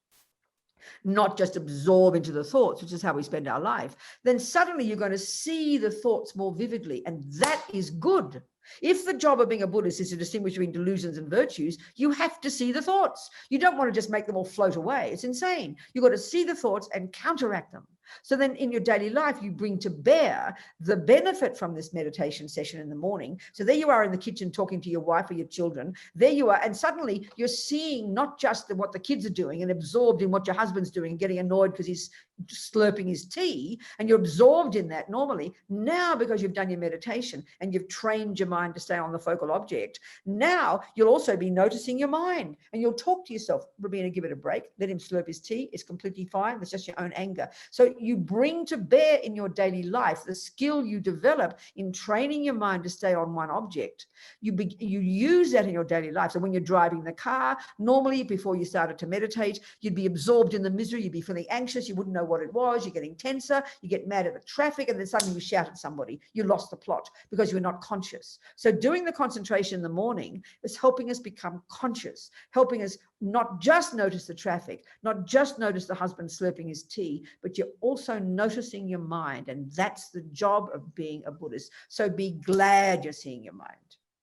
not just absorb into the thoughts, which is how we spend our life, then suddenly you're going to see the thoughts more vividly. And that is good. If the job of being a Buddhist is to distinguish between delusions and virtues, you have to see the thoughts. You don't want to just make them all float away. It's insane. You've got to see the thoughts and counteract them. So then in your daily life, you bring to bear the benefit from this meditation session in the morning. So there you are in the kitchen talking to your wife or your children. There you are. And suddenly you're seeing not just what the kids are doing and absorbed in what your husband's doing and getting annoyed because he's slurping his tea, and you're absorbed in that normally. Now, because you've done your meditation and you've trained your mind to stay on the focal object, now you'll also be noticing your mind, and you'll talk to yourself, Robina, give it a break. Let him slurp his tea. It's completely fine. That's just your own anger. So you bring to bear in your daily life the skill you develop in training your mind to stay on one object. You use that in your daily life. So when you're driving the car, normally before you started to meditate, you'd be absorbed in the misery. You'd be feeling anxious. You wouldn't know what it was. You're getting tenser. You get mad at the traffic, and then suddenly you shout at somebody. You lost the plot because you're not conscious. So doing the concentration in the morning is helping us become conscious, helping us not just notice the traffic, not just notice the husband slurping his tea, but you're also noticing your mind. And that's the job of being a Buddhist. So be glad you're seeing your mind.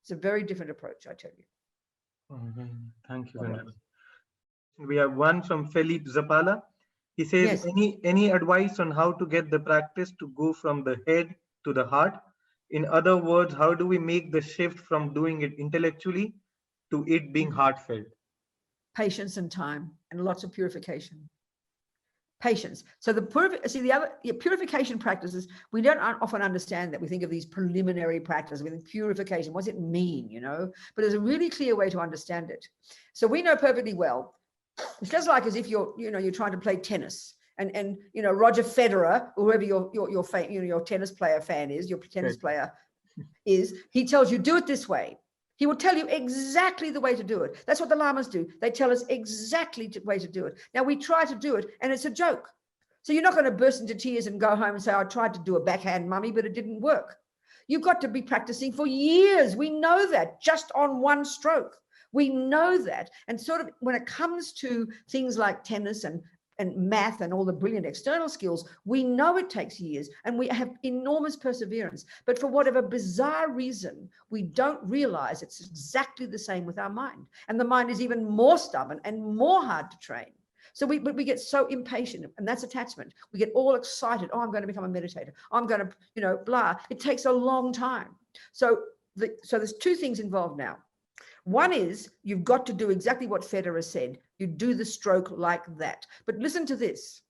It's a very different approach, I tell you. Thank you, Venerable. We have one from Philippe Zapala. He says, Yes. any advice on how to get the practice to go from the head to the heart? In other words, how do we make the shift from doing it intellectually to it being heartfelt? Patience and time and lots of purification. Patience. So the purification practices, we don't often understand that. We think of these preliminary practices. We think purification, what does it mean, you know? But there's a really clear way to understand it. So we know perfectly well, it's just like as if you're trying to play tennis. And Roger Federer, or whoever your tennis player fan is, your tennis player is, he tells you, do it this way. He will tell you exactly the way to do it. That's what the lamas do. They tell us exactly the way to do it. Now we try to do it and it's a joke. So you're not going to burst into tears and go home and say, I tried to do a backhand mummy, but it didn't work. You've got to be practicing for years. We know that just on one stroke. We know that. And sort of when it comes to things like tennis and math and all the brilliant external skills, we know it takes years and we have enormous perseverance. But for whatever bizarre reason, we don't realize it's exactly the same with our mind. And the mind is even more stubborn and more hard to train. So we get so impatient, and that's attachment. We get all excited. Oh, I'm going to become a meditator. I'm going to, blah. It takes a long time. So there's two things involved now. One is you've got to do exactly what Federer said. You do the stroke like that. But listen to this.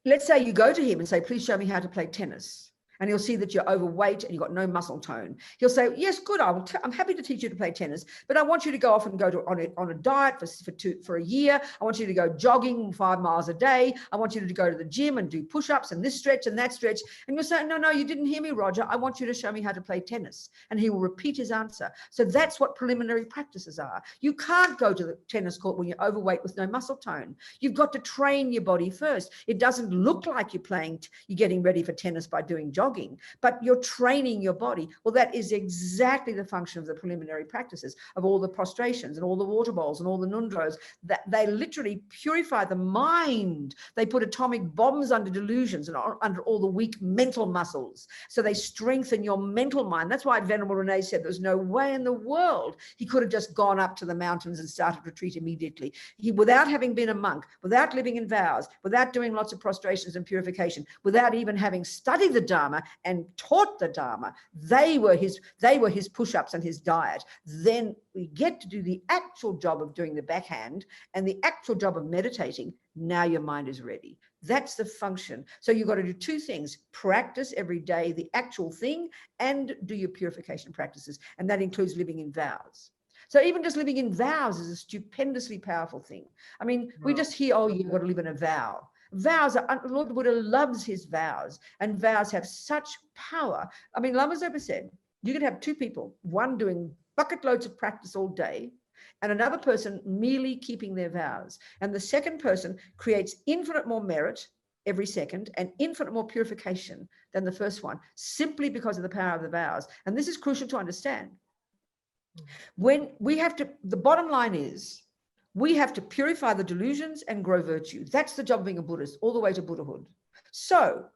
Let's say you go to him and say, please show me how to play tennis. And he'll see that you're overweight and you've got no muscle tone. He'll say, yes, good, I'm happy to teach you to play tennis, but I want you to go off and go on a diet for a year. I want you to go jogging 5 miles a day. I want you to go to the gym and do push-ups and this stretch and that stretch. And you'll say, no, you didn't hear me, Roger. I want you to show me how to play tennis. And he will repeat his answer. So that's what preliminary practices are. You can't go to the tennis court when you're overweight with no muscle tone. You've got to train your body first. It doesn't look like you're getting ready for tennis by doing jogging, but you're training your body. Well, that is exactly the function of the preliminary practices, of all the prostrations and all the water bowls and all the nundros, that they literally purify the mind. They put atomic bombs under delusions and under all the weak mental muscles. So they strengthen your mental mind. That's why Venerable Rene said there's no way in the world he could have just gone up to the mountains and started retreat immediately. Without having been a monk, without living in vows, without doing lots of prostrations and purification, without even having studied the Dharma and taught the Dharma, they were his push-ups and his diet. Then we get to do the actual job of doing the backhand and the actual job of meditating. Now your mind is ready. That's the function. So you've got to do two things: practice every day the actual thing and do your purification practices. And that includes living in vows. So even just living in vows is a stupendously powerful thing. I mean, we just hear, oh, you've got to live in a vow. Vows are, Lord Buddha loves his vows, and vows have such power. I mean, Lama Zopa said, you could have two people, one doing bucket loads of practice all day, and another person merely keeping their vows. And the second person creates infinite more merit every second and infinite more purification than the first one, simply because of the power of the vows. And this is crucial to understand. When we have to, the bottom line is, we have to purify the delusions and grow virtue. That's the job of being a Buddhist, all the way to Buddhahood. So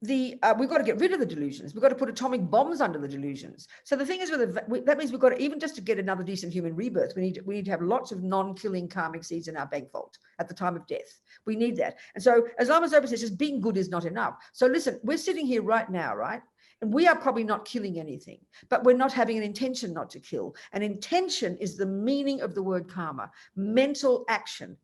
we've got to get rid of the delusions. We've got to put atomic bombs under the delusions. So the thing is, that means we've got to, even just to get another decent human rebirth, we need to have lots of non-killing karmic seeds in our bank vault at the time of death. We need that. And so, as Lama Zopa says, just being good is not enough. So listen, we're sitting here right now, right? And we are probably not killing anything, but we're not having an intention not to kill. An intention is the meaning of the word karma, mental action.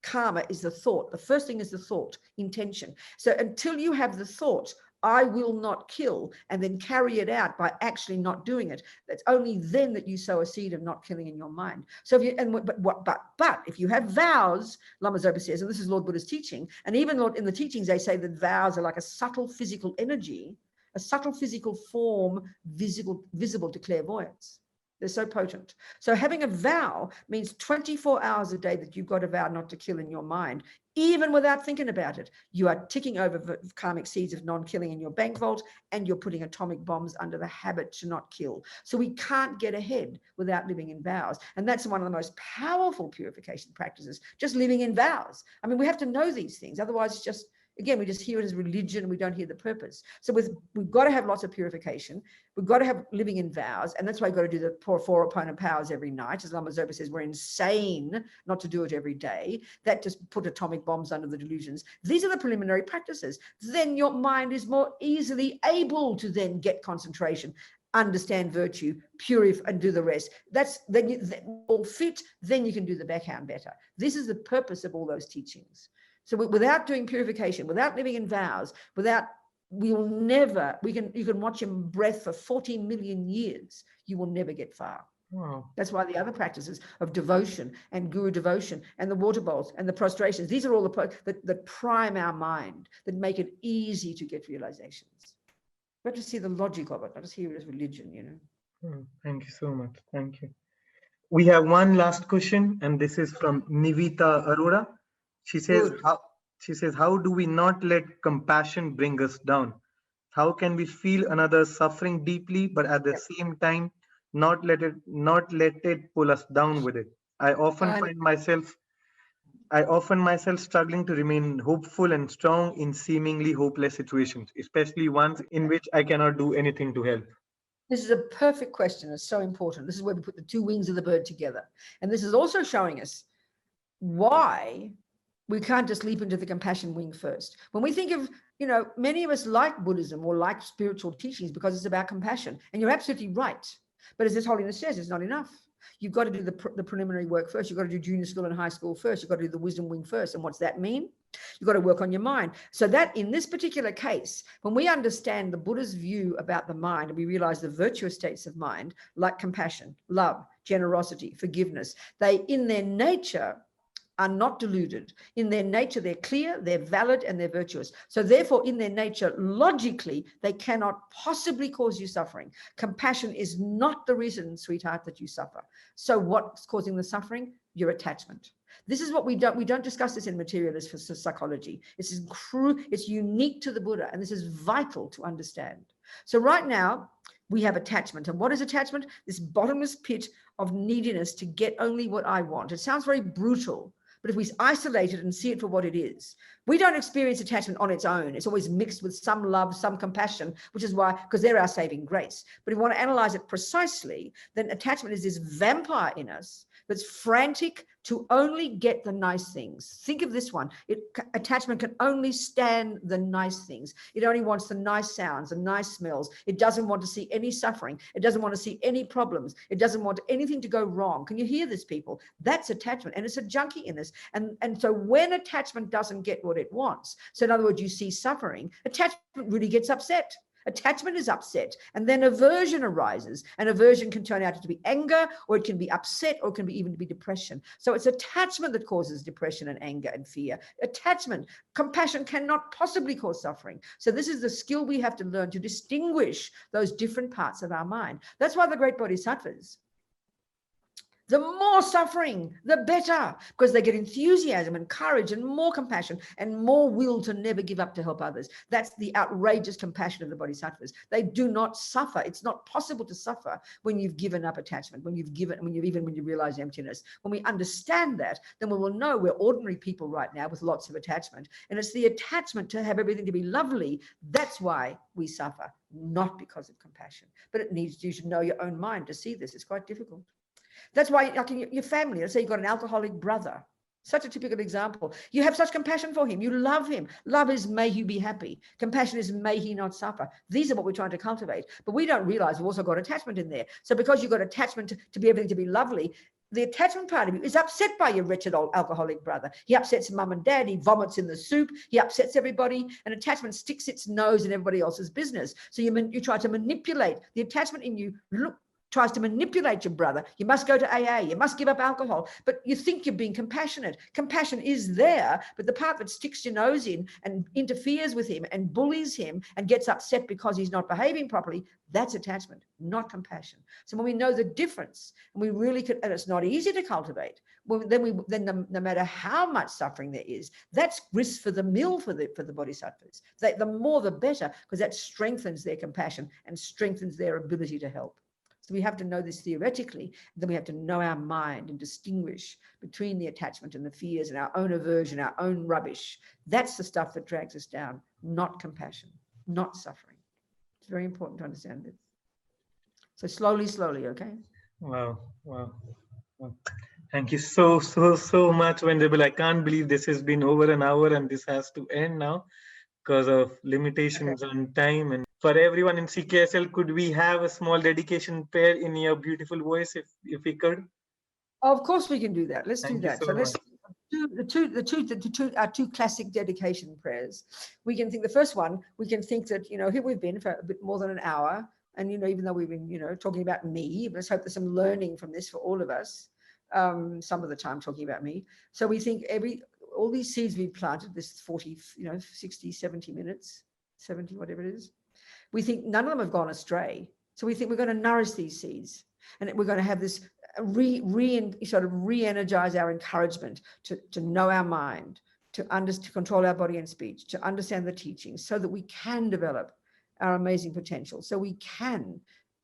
Karma is the thought. The first thing is the thought, intention. So until you have the thought, I will not kill, and then carry it out by actually not doing it, that's only then that you sow a seed of not killing in your mind. So if you, but if you have vows, Lama Zopa says, and this is Lord Buddha's teaching, and even in the teachings, they say that vows are like a subtle physical energy, a subtle physical form visible to clairvoyance. They're so potent. So having a vow means 24 hours a day that you've got a vow not to kill in your mind, even without thinking about it. You are ticking over karmic seeds of non-killing in your bank vault, and you're putting atomic bombs under the habit to not kill. So we can't get ahead without living in vows. And that's one of the most powerful purification practices, just living in vows. I mean, we have to know these things. Otherwise, it's just, Again, we just hear it as religion. We don't hear the purpose. So we've got to have lots of purification. We've got to have living in vows. And that's why you've got to do the four opponent powers every night. As Lama Zopa says, we're insane not to do it every day. That just put atomic bombs under the delusions. These are the preliminary practices. Then your mind is more easily able to then get concentration, understand virtue, purify, and do the rest. Then you all fit, then you can do the backhand better. This is the purpose of all those teachings. So without doing purification, without living in vows, you can watch him breath for 40 million years. You will never get far. Wow. That's why the other practices of devotion and guru devotion and the water bowls and the prostrations, these are all that prime our mind, that make it easy to get realizations. We have to see the logic of it, not just hear it as religion, Thank you so much. Thank you. We have one last question, and this is from Nivita Arora. She says, how do we not let compassion bring us down? How can we feel another suffering deeply, but at the same time, not let it pull us down with it? I often find myself struggling to remain hopeful and strong in seemingly hopeless situations, especially ones in which I cannot do anything to help. This is a perfect question. It's so important. This is where we put the two wings of the bird together. And this is also showing us why we can't just leap into the compassion wing first. When we think of, many of us like Buddhism or like spiritual teachings because it's about compassion. And you're absolutely right. But as His Holiness says, it's not enough. You've got to do the preliminary work first. You've got to do junior school and high school first. You've got to do the wisdom wing first. And what's that mean? You've got to work on your mind. So that in this particular case, when we understand the Buddha's view about the mind, and we realize the virtuous states of mind, like compassion, love, generosity, forgiveness, they in their nature are not deluded. In their nature, they're clear, they're valid, and they're virtuous. So therefore, in their nature, logically, they cannot possibly cause you suffering. Compassion is not the reason, sweetheart, that you suffer. So what's causing the suffering? Your attachment. This is what we don't discuss this in materialist for psychology. It's unique to the Buddha, and this is vital to understand. So right now, we have attachment. And what is attachment? This bottomless pit of neediness to get only what I want. It sounds very brutal, but if we isolate it and see it for what it is, we don't experience attachment on its own. It's always mixed with some love, some compassion, which is why, because they're our saving grace. But if we want to analyze it precisely, then attachment is this vampire in us that's frantic to only get the nice things. Think of this one. Attachment can only stand the nice things. It only wants the nice sounds, the nice smells. It doesn't want to see any suffering. It doesn't want to see any problems. It doesn't want anything to go wrong. Can you hear this, people? That's attachment, and it's a junkie in us. And so when attachment doesn't get what it wants, so in other words, you see suffering, attachment really gets upset. Attachment is upset, and then aversion arises, and aversion can turn out to be anger, or it can be upset, or it can be even be depression. So it's attachment that causes depression and anger and fear. Attachment, compassion cannot possibly cause suffering. So this is the skill we have to learn to distinguish those different parts of our mind. That's why the great bodhisattvas, the more suffering, the better, because they get enthusiasm and courage and more compassion and more will to never give up to help others. That's the outrageous compassion of the bodhisattvas. They do not suffer. It's not possible to suffer when you've given up attachment, when you realize emptiness. When we understand that, then we will know we're ordinary people right now with lots of attachment. And it's the attachment to have everything to be lovely. That's why we suffer, not because of compassion. But you should know your own mind to see this. It's quite difficult. That's why, like in your family, let's say you've got an alcoholic brother, such a typical example. You have such compassion for him. You love him. Love is may he be happy. Compassion is may he not suffer. These are what we're trying to cultivate. But we don't realize we've also got attachment in there. So because you've got attachment to be everything to be lovely, the attachment part of you is upset by your wretched old alcoholic brother. He upsets mum and dad. He vomits in the soup. He upsets everybody. And attachment sticks its nose in everybody else's business. So you try to manipulate. The attachment in you tries to manipulate your brother. You must go to AA. You must give up alcohol. But you think you're being compassionate. Compassion is there, but the part that sticks your nose in and interferes with him and bullies him and gets upset because he's not behaving properly, that's attachment, not compassion. So when we know the difference, and we really could, and it's not easy to cultivate, then no matter how much suffering there is, that's grist for the mill for the bodhisattvas. The more the better, because that strengthens their compassion and strengthens their ability to help. So we have to know this theoretically, then we have to know our mind and distinguish between the attachment and the fears and our own aversion, our own rubbish. That's the stuff that drags us down, not compassion, not suffering. It's very important to understand this. So slowly, okay? Wow. Thank you so much, Venerable. I can't believe this has been over an hour and this has to end now because of limitations on time. And for everyone in CKSL, could we have a small dedication prayer in your beautiful voice, if we could? Of course we can do that. Let's do that. So So let's do our two classic dedication prayers. We can think the first one, we can think that, here we've been for a bit more than an hour. And, even though we've been, talking about me, let's hope there's some learning from this for all of us. Some of the time talking about me. So we think all these seeds we've planted, this 40, 60, 70 minutes, 70, whatever it is, we think none of them have gone astray. So we think we're going to nourish these seeds, and we're going to have this re-energize our encouragement to know our mind, to control our body and speech, to understand the teachings, so that we can develop our amazing potential, so we can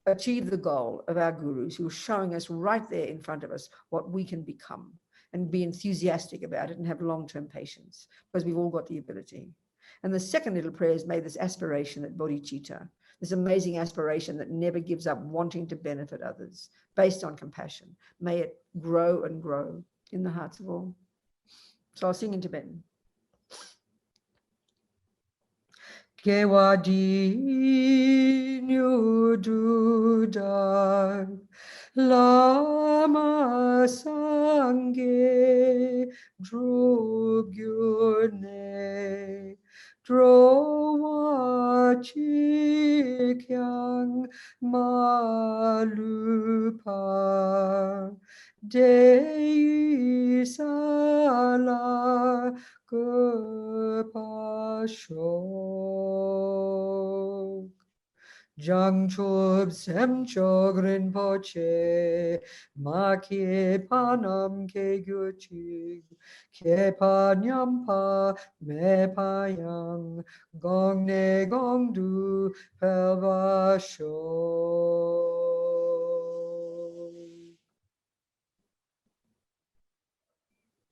achieve the goal of our gurus, who are showing us right there in front of us what we can become, and be enthusiastic about it and have long-term patience, because we've all got the ability. And the second little prayer is, may this aspiration, that bodhicitta, this amazing aspiration that never gives up wanting to benefit others, based on compassion, may it grow and grow in the hearts of all. So I'll sing in Tibetan. Gewadi nyududar lama sangye drugyune drowa chikyang malupa dei sala Gopashok Jangchob Semchog Rinpoche Maki Panam Ke Gyuchig Ke Panyampa Me Payang Gongne Gongdu Pelvashok.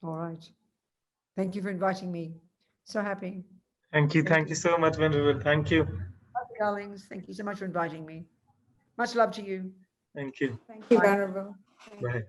All right. Thank you for inviting me. So happy. Thank you so much, Venerable. Thank you. Darlings, thank you so much for inviting me. Much love to you. Thank you. Thank you, Venerable. Bye.